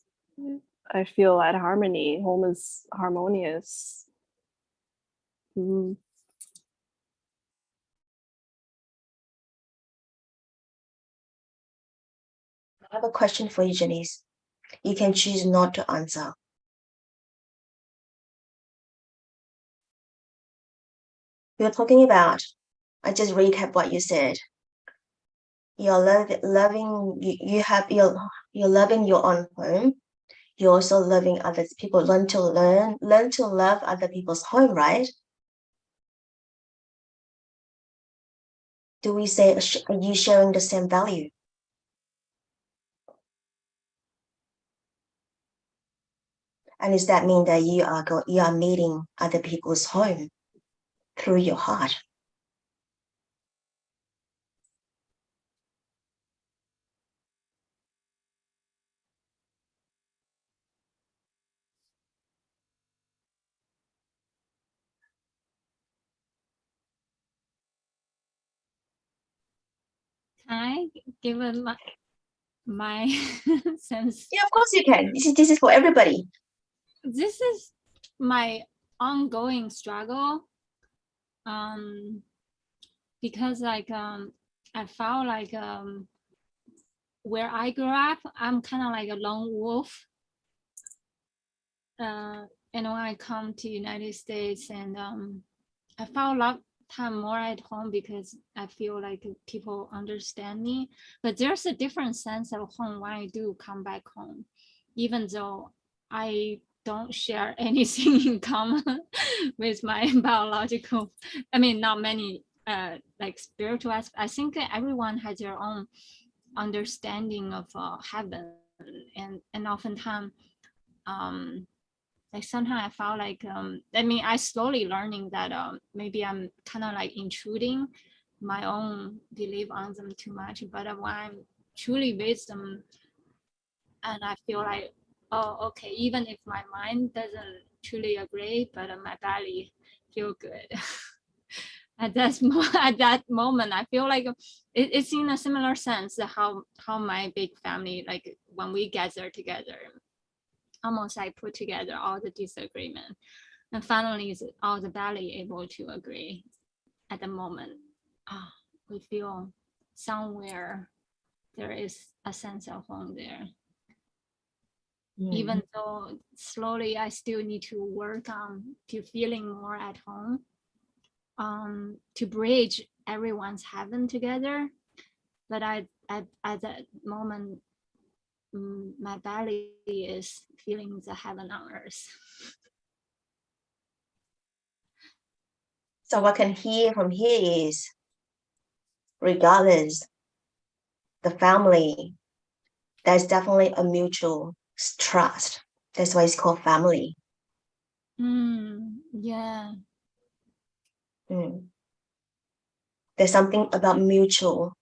I feel at harmony. Home is harmonious. Mm. I have a question for you, Janice. You can choose not to answer. We were talking about, I just recap what you said. You're loving, you're loving your own home. You're also loving other people. Learn to love other people's home, right? Do we say, are you sharing the same value? And does that mean that you are meeting other people's home through your heart? Can I give it my sense? Yeah, of course you can. This is for everybody. This is my ongoing struggle. Because like I felt like where I grew up, I'm kind of like a lone wolf. And when I come to United States, and I felt a lot time more at home because I feel like people understand me. But there's a different sense of home when I do come back home, even though I don't share anything in common with my biological. I mean, not many like spiritual aspects. I think everyone has their own understanding of heaven, and oftentimes like sometimes I felt like I mean, I slowly learning that maybe I'm kind of like intruding my own belief on them too much. But when I'm truly with them, and I feel like, oh, okay, even if my mind doesn't truly agree, but my body feel good. At that moment, I feel like it's in a similar sense how my big family, like when we gather together, almost like put together all the disagreement, and finally is all the belly able to agree at the moment. We feel somewhere there is a sense of home there. Even though slowly I still need to work on to feeling more at home, to bridge everyone's heaven together. But at that moment, my belly is feeling the heaven on earth. So what I can hear from here is, regardless, the family, there's definitely a mutual trust. That's why it's called family. Yeah. There's something about mutual,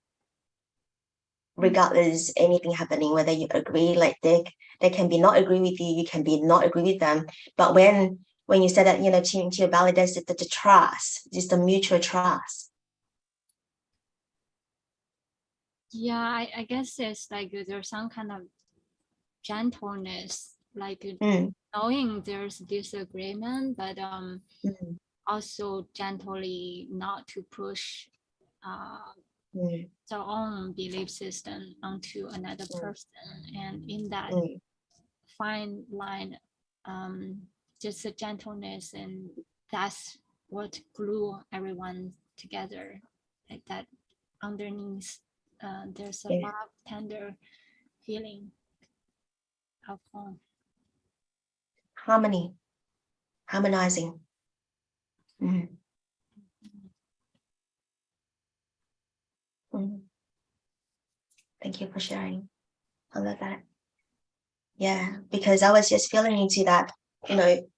regardless anything happening, whether you agree, like they can be not agree with you, you can be not agree with them. But when you said that, you know, to your belly, there's the trust, just the mutual trust. Yeah, I guess it's like there's some kind of gentleness, like knowing there's disagreement, but also gently not to push their own belief system onto another person, and in that fine line, just a gentleness, and that's what glue everyone together. Like that underneath, there's a love, tender feeling of home. Harmony, harmonizing. Thank you for sharing. I love that. Yeah, because I was just feeling into that, you know,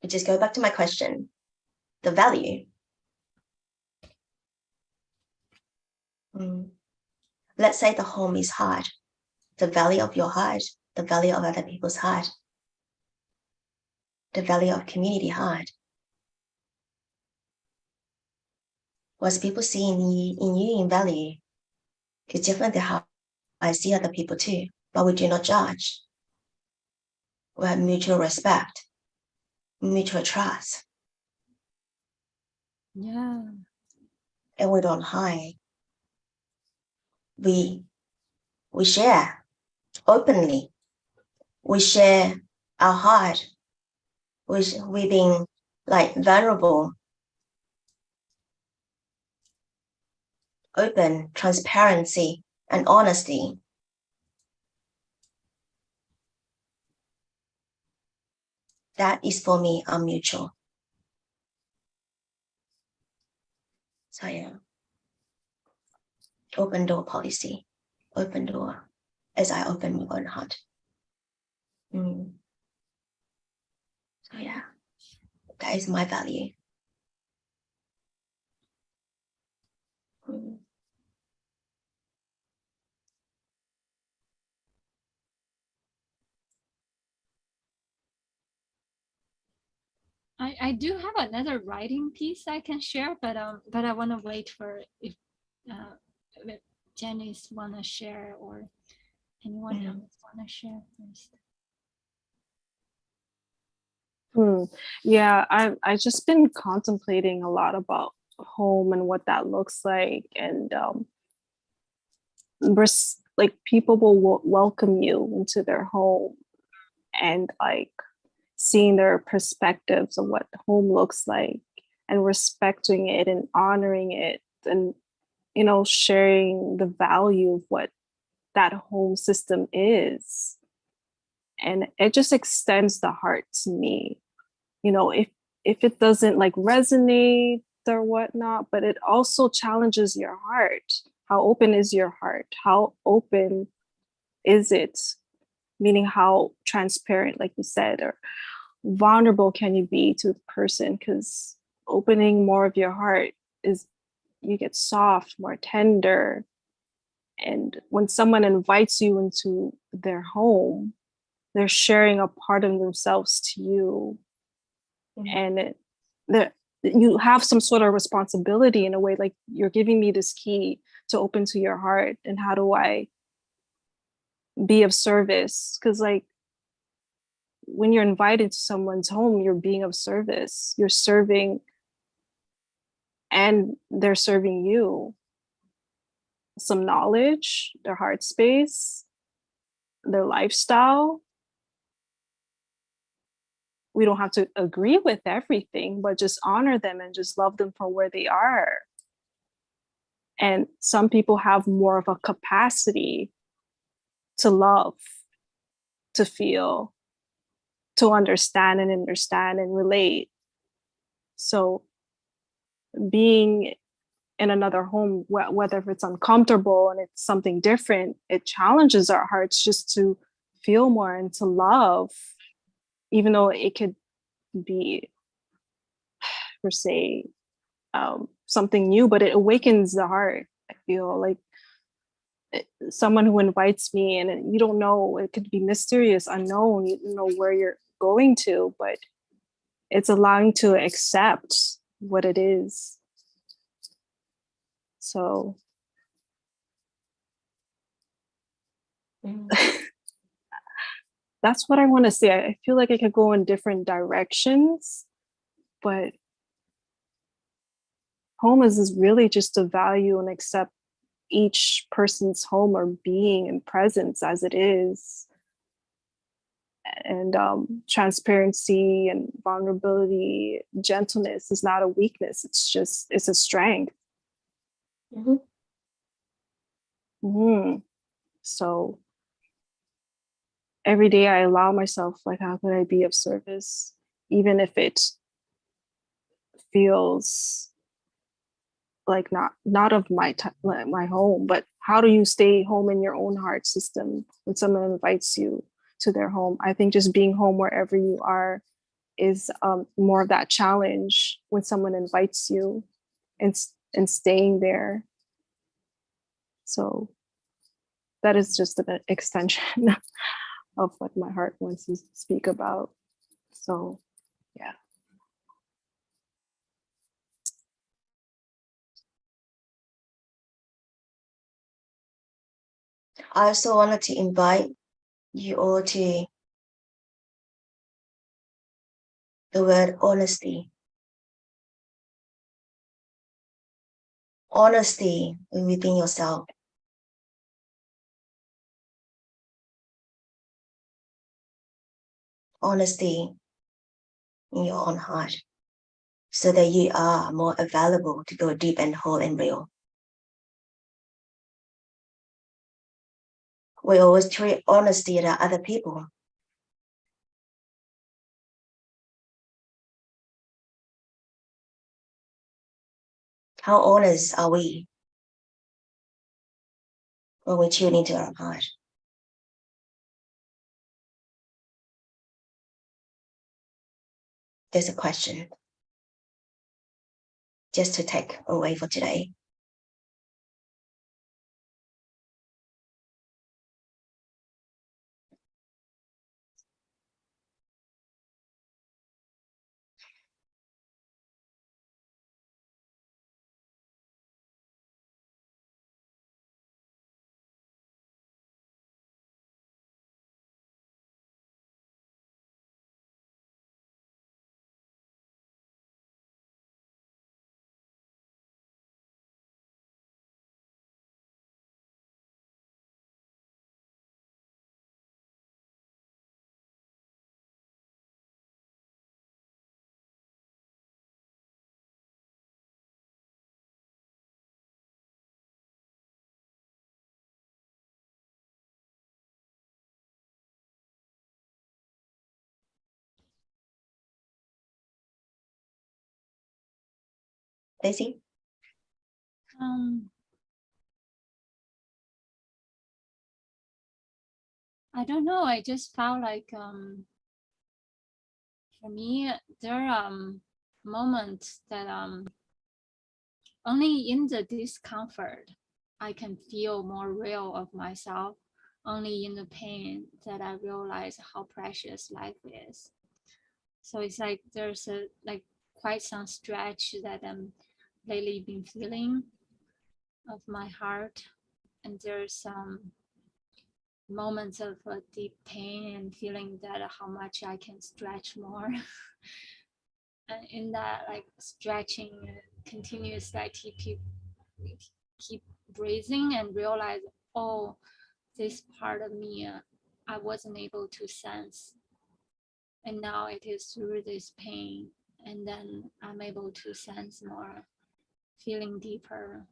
just go back to my question, the value. let's say the home is heart, the value of your heart, the value of other people's heart, the value of community heart. What people see in you in value is different than how I see other people too, but we do not judge. We have mutual respect, mutual trust. Yeah. And we don't hide. We share openly. We share our heart. We're being like vulnerable, open, transparency, and honesty. That is for me a mutual. So yeah, open door policy, open door as I open my own heart. So yeah, that is my value. I do have another writing piece I can share, but I want to wait for if Janice want to share or anyone else want to share first. Yeah, I just been contemplating a lot about home and what that looks like, and like people will welcome you into their home, and like seeing their perspectives of what home looks like, and respecting it and honoring it, and sharing the value of what that home system is. And it just extends the heart to me, if it doesn't like resonate or whatnot, but it also challenges your heart. How open is your heart? How open is it? Meaning how transparent, like you said, or vulnerable can you be to the person? Because opening more of your heart is you get soft, more tender. And when someone invites you into their home, they're sharing a part of themselves to you. And you have some sort of responsibility in a way, like you're giving me this key to open to your heart. And how do I be of service? Because like when you're invited to someone's home, you're being of service. You're serving, and they're serving you some knowledge, their heart space, their lifestyle. We don't have to agree with everything, but just honor them and just love them for where they are. And some people have more of a capacity to love, to feel, to understand and relate. So being in another home, whether it's uncomfortable and it's something different, it challenges our hearts just to feel more and to love, even though it could be, per se, something new, but it awakens the heart. I feel like someone who invites me, and you don't know, it could be mysterious, unknown, you don't know where you're going to, but it's allowing to accept what it is. So that's what I want to say. I feel like I could go in different directions, but home is really just to value and accept each person's home or being and presence as it is. And transparency and vulnerability, gentleness is not a weakness. It's a strength. So every day I allow myself, like, how can I be of service? Even if it feels like not of my home, but how do you stay home in your own heart system when someone invites you to their home? I think just being home wherever you are is more of that challenge when someone invites you, and staying there. So that is just an extension of what my heart wants to speak about. So, yeah. I also wanted to invite you all to the word honesty. Honesty within yourself. Honesty in your own heart, so that you are more available to go deep and whole and real. We always treat honesty to other people. How honest are we when we tune into our heart? There's a question just to take away for today. Daisy? I don't know. I just felt like for me there are moments that only in the discomfort I can feel more real of myself. Only in the pain that I realize how precious life is. So it's like there's a like quite some stretch that I'm lately been feeling of my heart, and there's some moments of deep pain and feeling that how much I can stretch more. And in that like stretching continuous, I keep breathing and realize, oh, this part of me I wasn't able to sense, and now it is through this pain, and then I'm able to sense more, feeling deeper,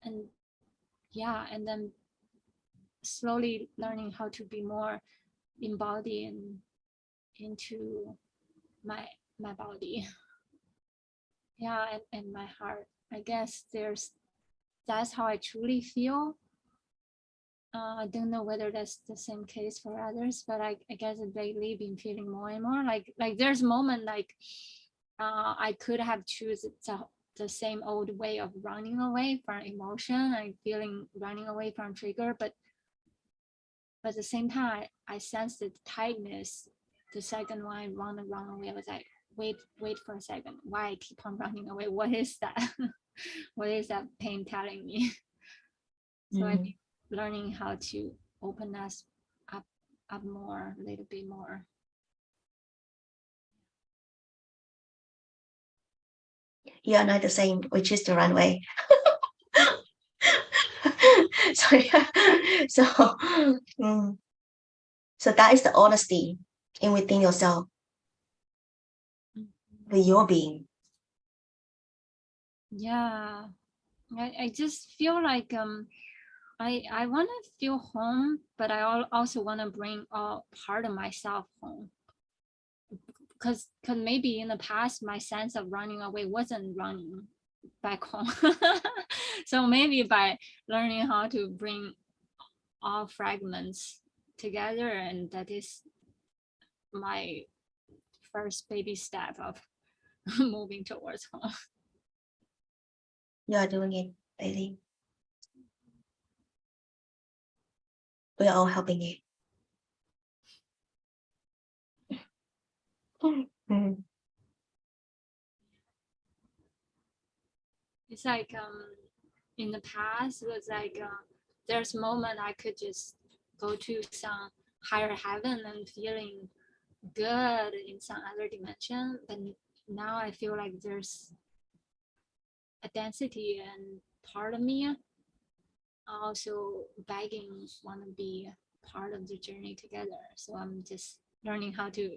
and yeah, and then slowly learning how to be more embodied into my body. Yeah, and my heart. I guess that's how I truly feel. I don't know whether that's the same case for others, but I guess lately been feeling more and more like there's a moment like I could have chosen the same old way of running away from emotion, like feeling running away from trigger, but at the same time I sensed the tightness. The second one I want to run away, I was like, wait for a second, why I keep on running away? What is that? What is that pain telling me? So I think learning how to open us up more, a little bit more. Yeah, not the same. We choose to run away. So yeah, so that is the honesty in within yourself, with your being. Yeah, I just feel like I want to feel home, but I also want to bring a part of myself home, because maybe in the past my sense of running away wasn't running back home. So maybe by learning how to bring all fragments together, and that is my first baby step of moving towards home. You are doing it, Daisy. We're all helping you. Mm. It's like in the past it was like there's a moment I could just go to some higher heaven and feeling good in some other dimension, but now I feel like there's a density and part of me also begging want to be part of the journey together. So I'm just learning how to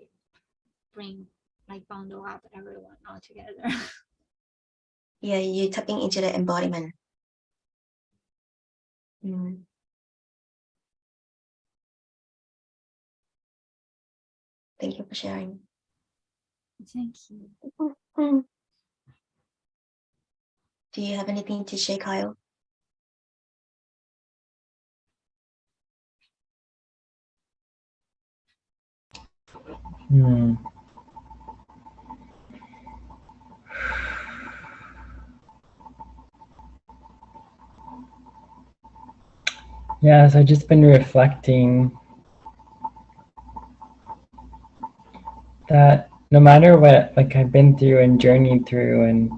bring, like, bundle up everyone all together. Yeah, you're tapping into the embodiment. Mm. Thank you for sharing. Thank you. Mm. Do you have anything to share, Kyle? Hmm. Yeah, so I've just been reflecting that no matter what, like, I've been through and journeyed through, and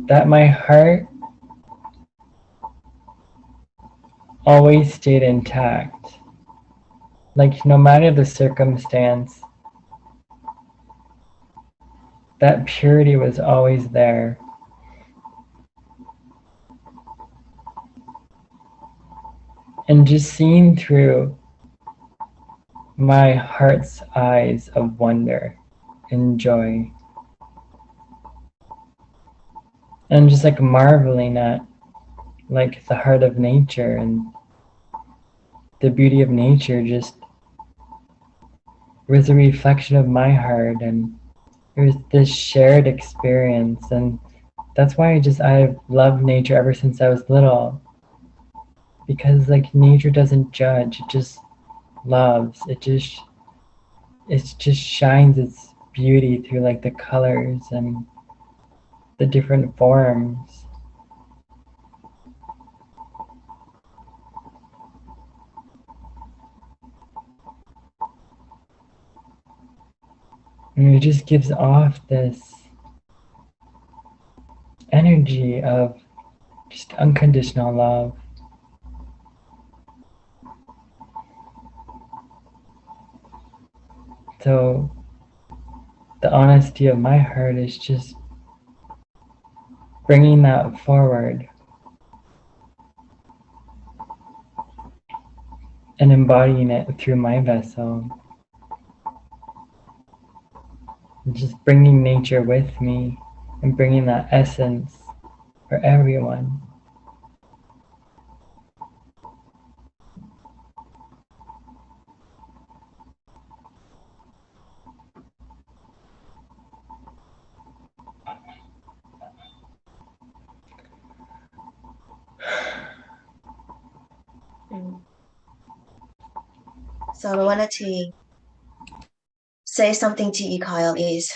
that my heart always stayed intact. Like, no matter the circumstance, that purity was always there. And just seeing through my heart's eyes of wonder and joy, and just like marveling at like the heart of nature and the beauty of nature just was a reflection of my heart, and it was this shared experience. And that's why I've loved nature ever since I was little, because like nature doesn't judge, it just loves. It just shines its beauty through like the colors and the different forms. And it just gives off this energy of just unconditional love. So the honesty of my heart is just bringing that forward and embodying it through my vessel. And just bringing nature with me and bringing that essence for everyone. Mm. So I wanted to say something to you, Kyle, is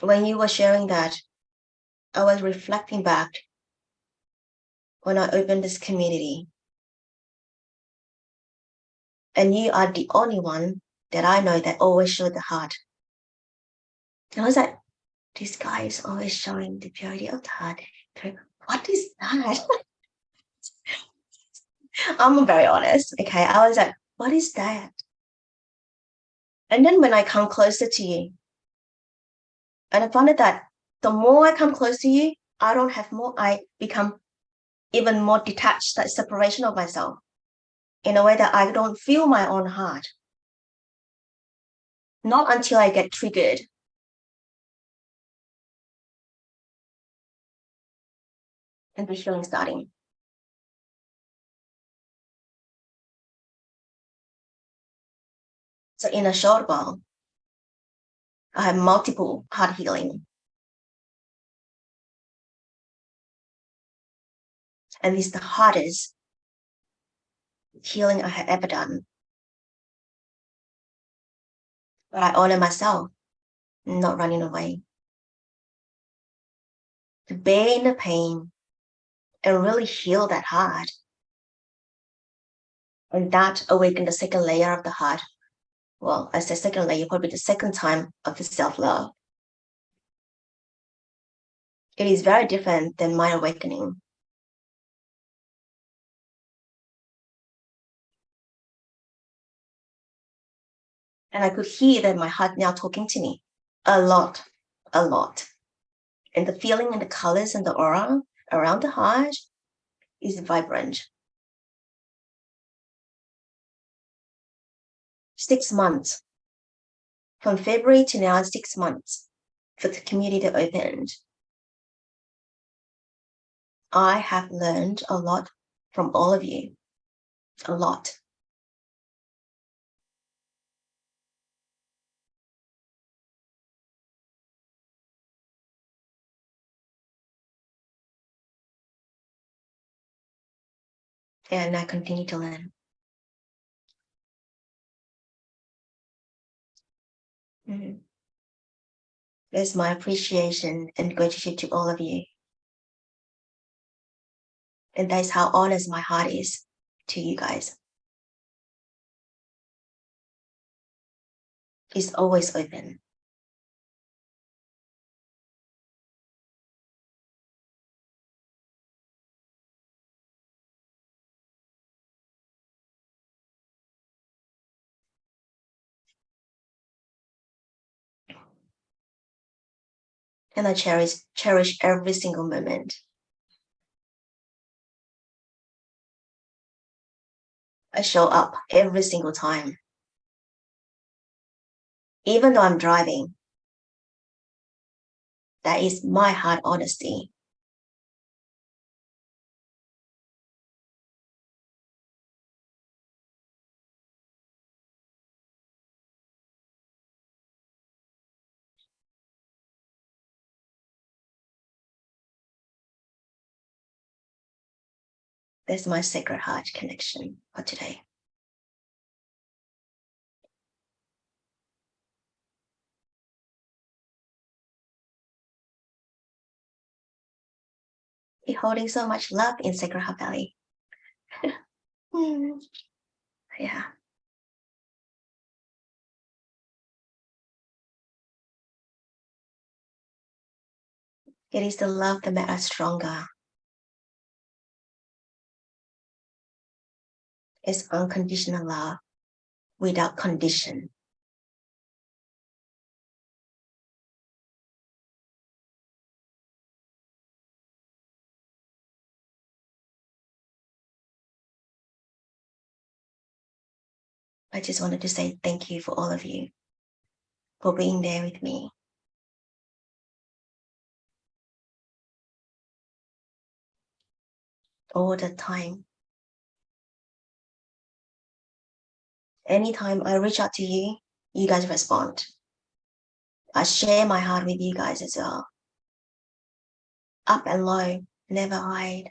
when you were sharing that, I was reflecting back when I opened this community. And you are the only one that I know that always showed the heart. And I was like, this guy is always showing the purity of the heart. What is that? I'm very honest. Okay. I was like, what is that? And then when I come closer to you, and I found out that the more I come close to you, I become even more detached, that separation of myself, in a way that I don't feel my own heart. Not until I get triggered. And the feeling starting. So in a short while, I have multiple heart healing. And it's the hardest healing I have ever done. But I honor myself, not running away. To bear in the pain, and really heal that heart. And that awakened the second layer of the heart. Well, I say second layer, probably the second time of the self-love. It is very different than my awakening. And I could hear that my heart now talking to me a lot. And the feeling and the colors and the aura around the heart is vibrant. 6 months. From February to now, 6 months for the community to open. I have learned a lot from all of you. A lot. And I continue to learn. There's my appreciation and gratitude to all of you. And that's how honest my heart is to you guys. It's always open. And I cherish every single moment. I show up every single time. Even though I'm driving, that is my heart honesty. That's my sacred heart connection for today. You're holding so much love in Sacred Heart Valley. Yeah. It is the love that makes us stronger. It's unconditional love without condition. I just wanted to say thank you for all of you for being there with me. All the time. Anytime I reach out to you, you guys respond. I share my heart with you guys as well. Up and low, never hide.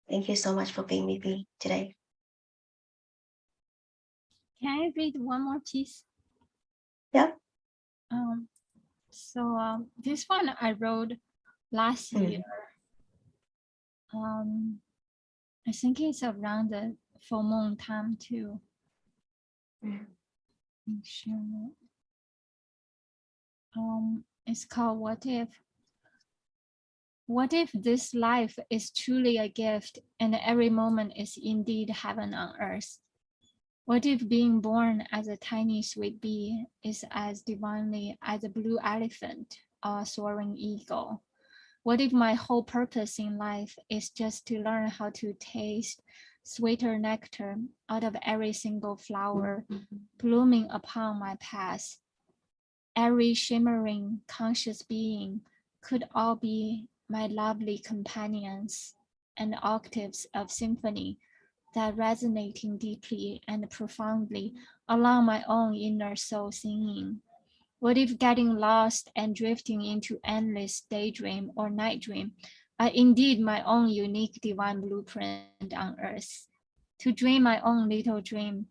Thank you so much for being with me today. Can I read one more piece? Yeah. This one I wrote last year. I think it's around the full moon time too. Sure. It's called What If? What if this life is truly a gift and every moment is indeed heaven on earth? What if being born as a tiny sweet bee is as divinely as a blue elephant or a soaring eagle? What if my whole purpose in life is just to learn how to taste sweeter nectar out of every single flower blooming upon my path? Every shimmering conscious being could all be my lovely companions and octaves of symphony that resonating deeply and profoundly along my own inner soul singing? What if getting lost and drifting into endless daydream or night dream are indeed my own unique divine blueprint on earth? To dream my own little dream,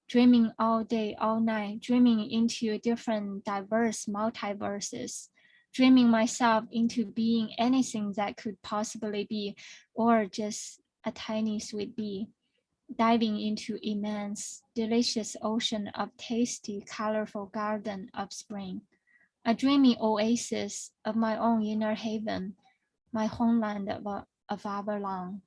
dreaming all day, all night, dreaming into different diverse multiverses, dreaming myself into being anything that could possibly be, or just a tiny sweet bee, diving into immense, delicious ocean of tasty, colorful garden of spring, a dreamy oasis of my own inner haven, my homeland of Avalon.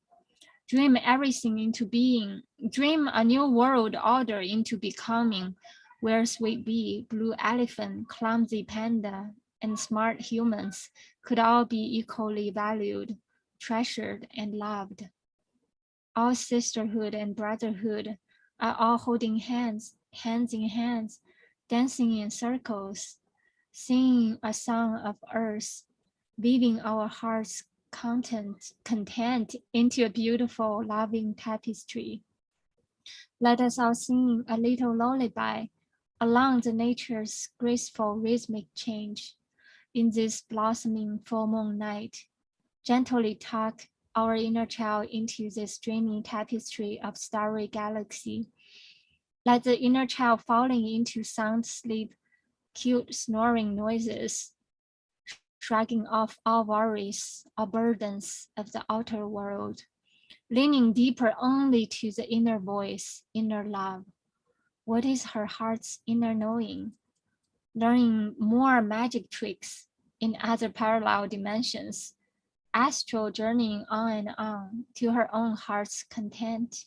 Dream everything into being, dream a new world order into becoming, where sweet bee, blue elephant, clumsy panda, and smart humans could all be equally valued, treasured, and loved. All sisterhood and brotherhood are all holding hands, hands in hands, dancing in circles, singing a song of earth, weaving our hearts' content into a beautiful, loving tapestry. Let us all sing a little lullaby along the nature's graceful rhythmic change. In this blossoming full moon night, gently tuck our inner child into this dreamy tapestry of starry galaxy. Let the inner child falling into sound sleep, cute snoring noises, shrugging off all worries or burdens of the outer world, leaning deeper only to the inner voice, inner love. What is her heart's inner knowing? Learning more magic tricks in other parallel dimensions, astral journeying on and on to her own heart's content,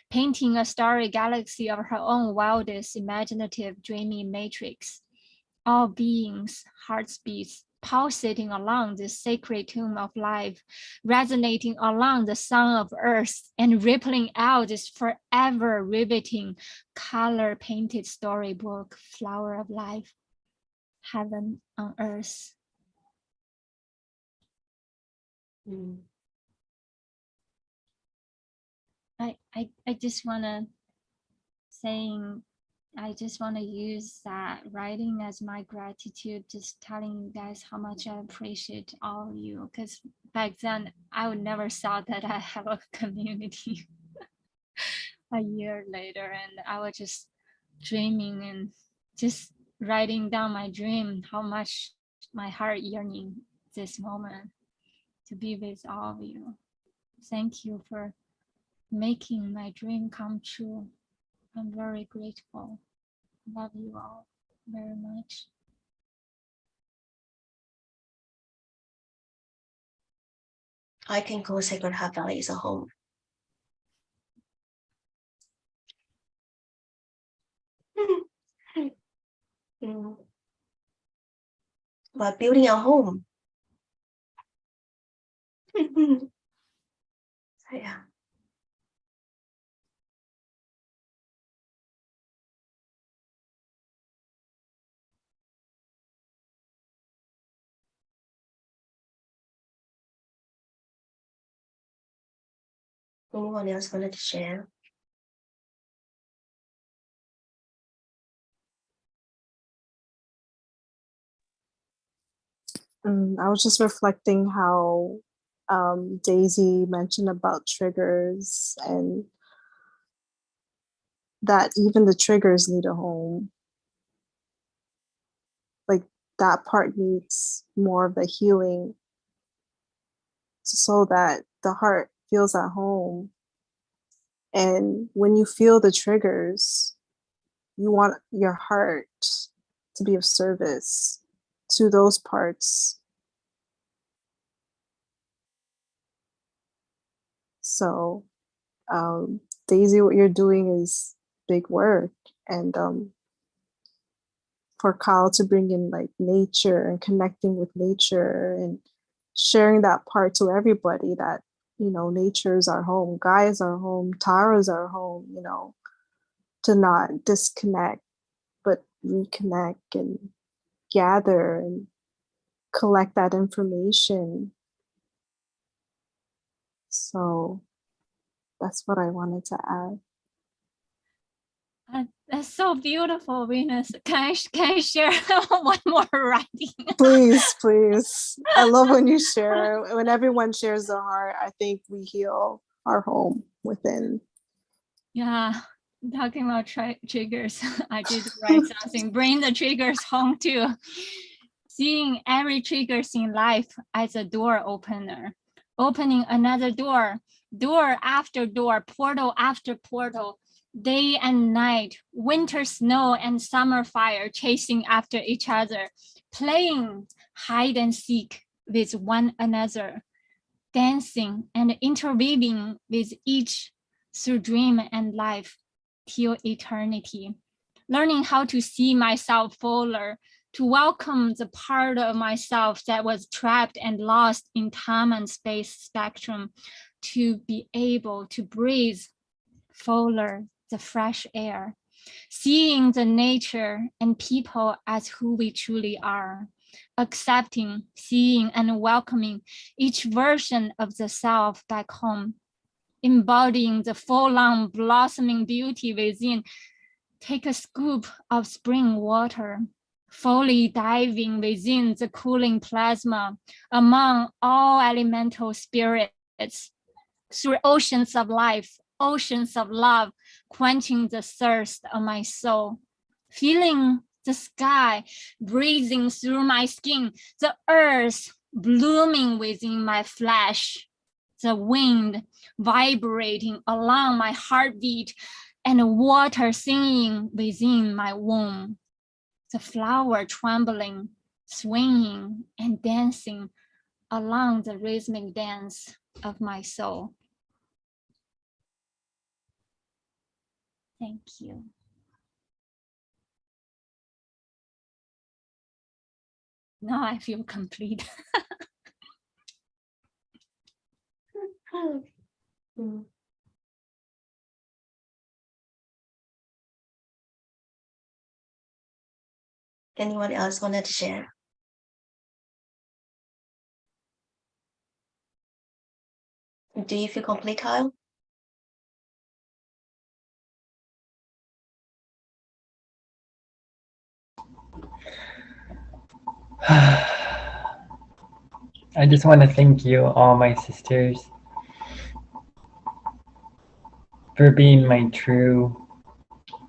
painting a starry galaxy of her own wildest imaginative dreamy matrix. All beings, heartbeats, pulsating along this sacred tomb of life, resonating along the song of earth, and rippling out this forever riveting, color-painted storybook, flower of life, heaven on earth. Mm. I just wanna saying, I just want to use that writing as my gratitude, just telling you guys how much I appreciate all of you. Because back then, I would never thought that I have a community a year later, and I was just dreaming and just writing down my dream, how much my heart yearning this moment to be with all of you. Thank you for making my dream come true. I'm very grateful. Love you all very much. I can call Sacred Heart Valley as a home. Mm. We're building a home. So, yeah. Anyone else wanted to share? I was just reflecting how Daisy mentioned about triggers, and that even the triggers need a home. Like that part needs more of the healing so that the heart feels at home. And when you feel the triggers, you want your heart to be of service to those parts. So, Daisy, what you're doing is big work. And for Kyle to bring in like nature and connecting with nature and sharing that part to everybody, that, you know, nature is our home, Gaia is our home, Tara is our home, you know, to not disconnect, but reconnect and gather and collect that information. So That's what I wanted to add. That's so beautiful, Venus. Can I share one more writing? Please, please. I love when you share. When everyone shares their heart, I think we heal our home within. Yeah, talking about triggers, I did write something. Bring the triggers home too. Seeing every triggers in life as a door opener, opening another door, door after door, portal after portal, day and night, winter snow and summer fire chasing after each other, playing hide and seek with one another, dancing and interweaving with each through dream and life till eternity, learning how to see myself fuller, to welcome the part of myself that was trapped and lost in time and space spectrum, to be able to breathe fuller the fresh air, seeing the nature and people as who we truly are, accepting, seeing, and welcoming each version of the self back home, embodying the full-on blossoming beauty within. Take a scoop of spring water, fully diving within the cooling plasma among all elemental spirits, through oceans of life, oceans of love, quenching the thirst of my soul, feeling the sky breathing through my skin, the earth blooming within my flesh, the wind vibrating along my heartbeat, and water singing within my womb, the flower trembling, swinging, and dancing along the rhythmic dance of my soul. Thank you. Now I feel complete. Anyone else wanted to share? Do you feel complete, Kyle? I just want to thank you, all my sisters, for being my true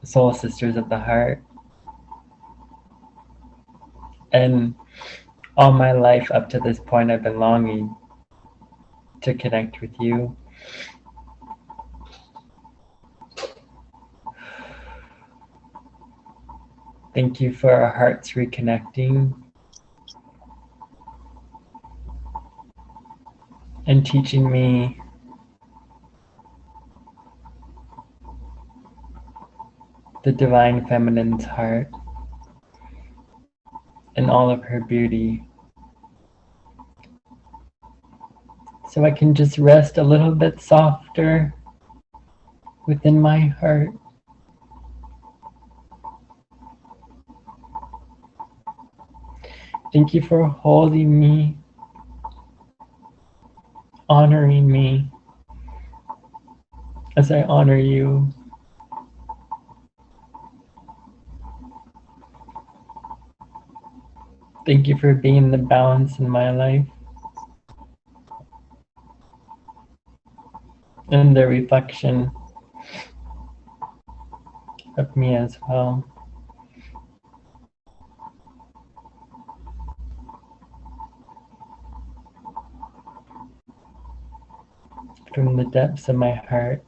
soul sisters of the heart. And all my life up to this point, I've been longing to connect with you. Thank you for our hearts reconnecting and teaching me the divine feminine's heart and all of her beauty, so I can just rest a little bit softer within my heart. Thank you for holding me, honoring me as I honor you. Thank you for being the balance in my life and the reflection of me as well. From the depths of my heart,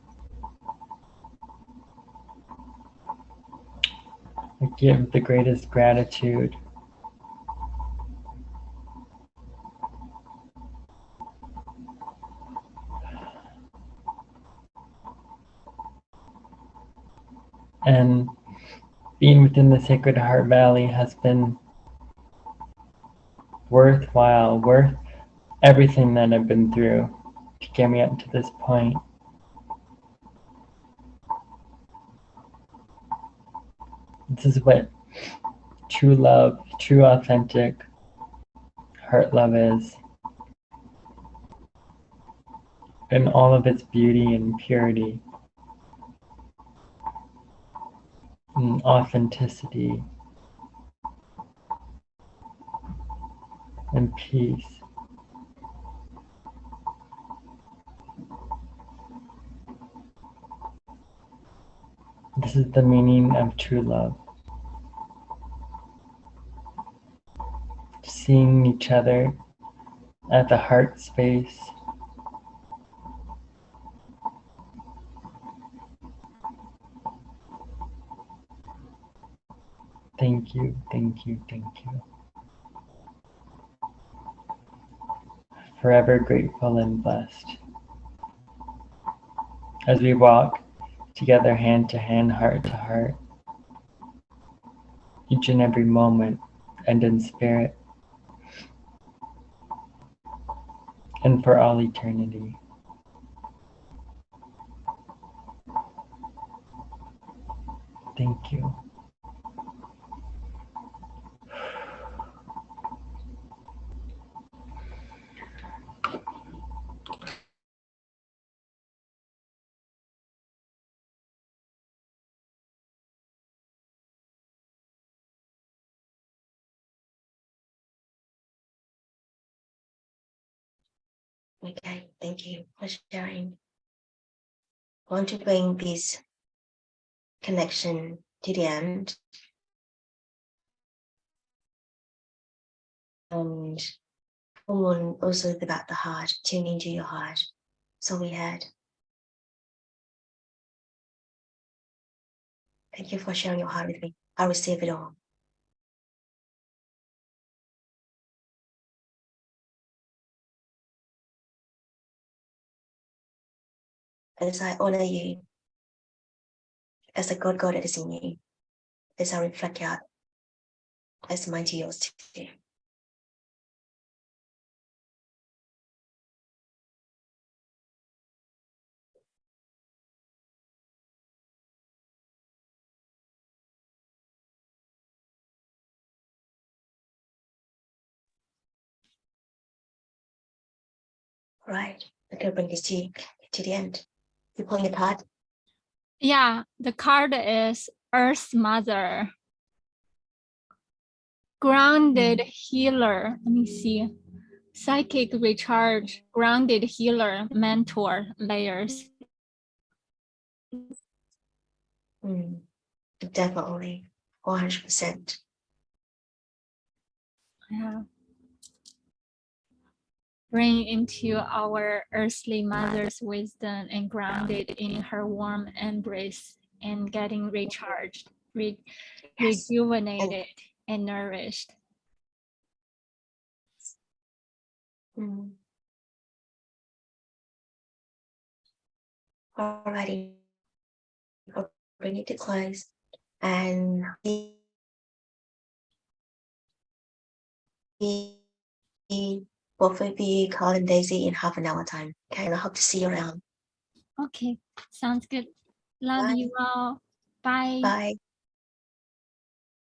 I give the greatest gratitude and being within the Sacred Heart Valley has been worthwhile, worth everything that I've been through to get me up to this point. This is what true love, true authentic heart love is. in all of its beauty and purity and authenticity and peace. This is the meaning of true love. Seeing each other at the heart space. Thank you, thank you, thank you. Forever grateful and blessed. As we walk together hand to hand, heart to heart, each and every moment and in spirit, and for all eternity. Thank you. Okay, thank you for sharing. I want to bring this connection to the end. And full moon also is about the heart, tune into your heart. So we had. Thank you for sharing your heart with me. I receive it all. As I honor you, as the God that is in you, as I reflect out, as mighty yours too. All right, I'm gonna bring this to the end. You pulling the card? Yeah, the card is Earth Mother. Grounded healer. Let me see. Psychic recharge, grounded healer, mentor layers. Definitely, 100%. Yeah. Bring into our earthly mother's wisdom and grounded in her warm embrace and getting recharged, rejuvenated, and nourished. Alrighty, I'll bring it to close and both of you, Carl and Daisy, in half an hour time. Okay, and I hope to see you around. Okay, sounds good. Love Bye. you all. Bye. Bye.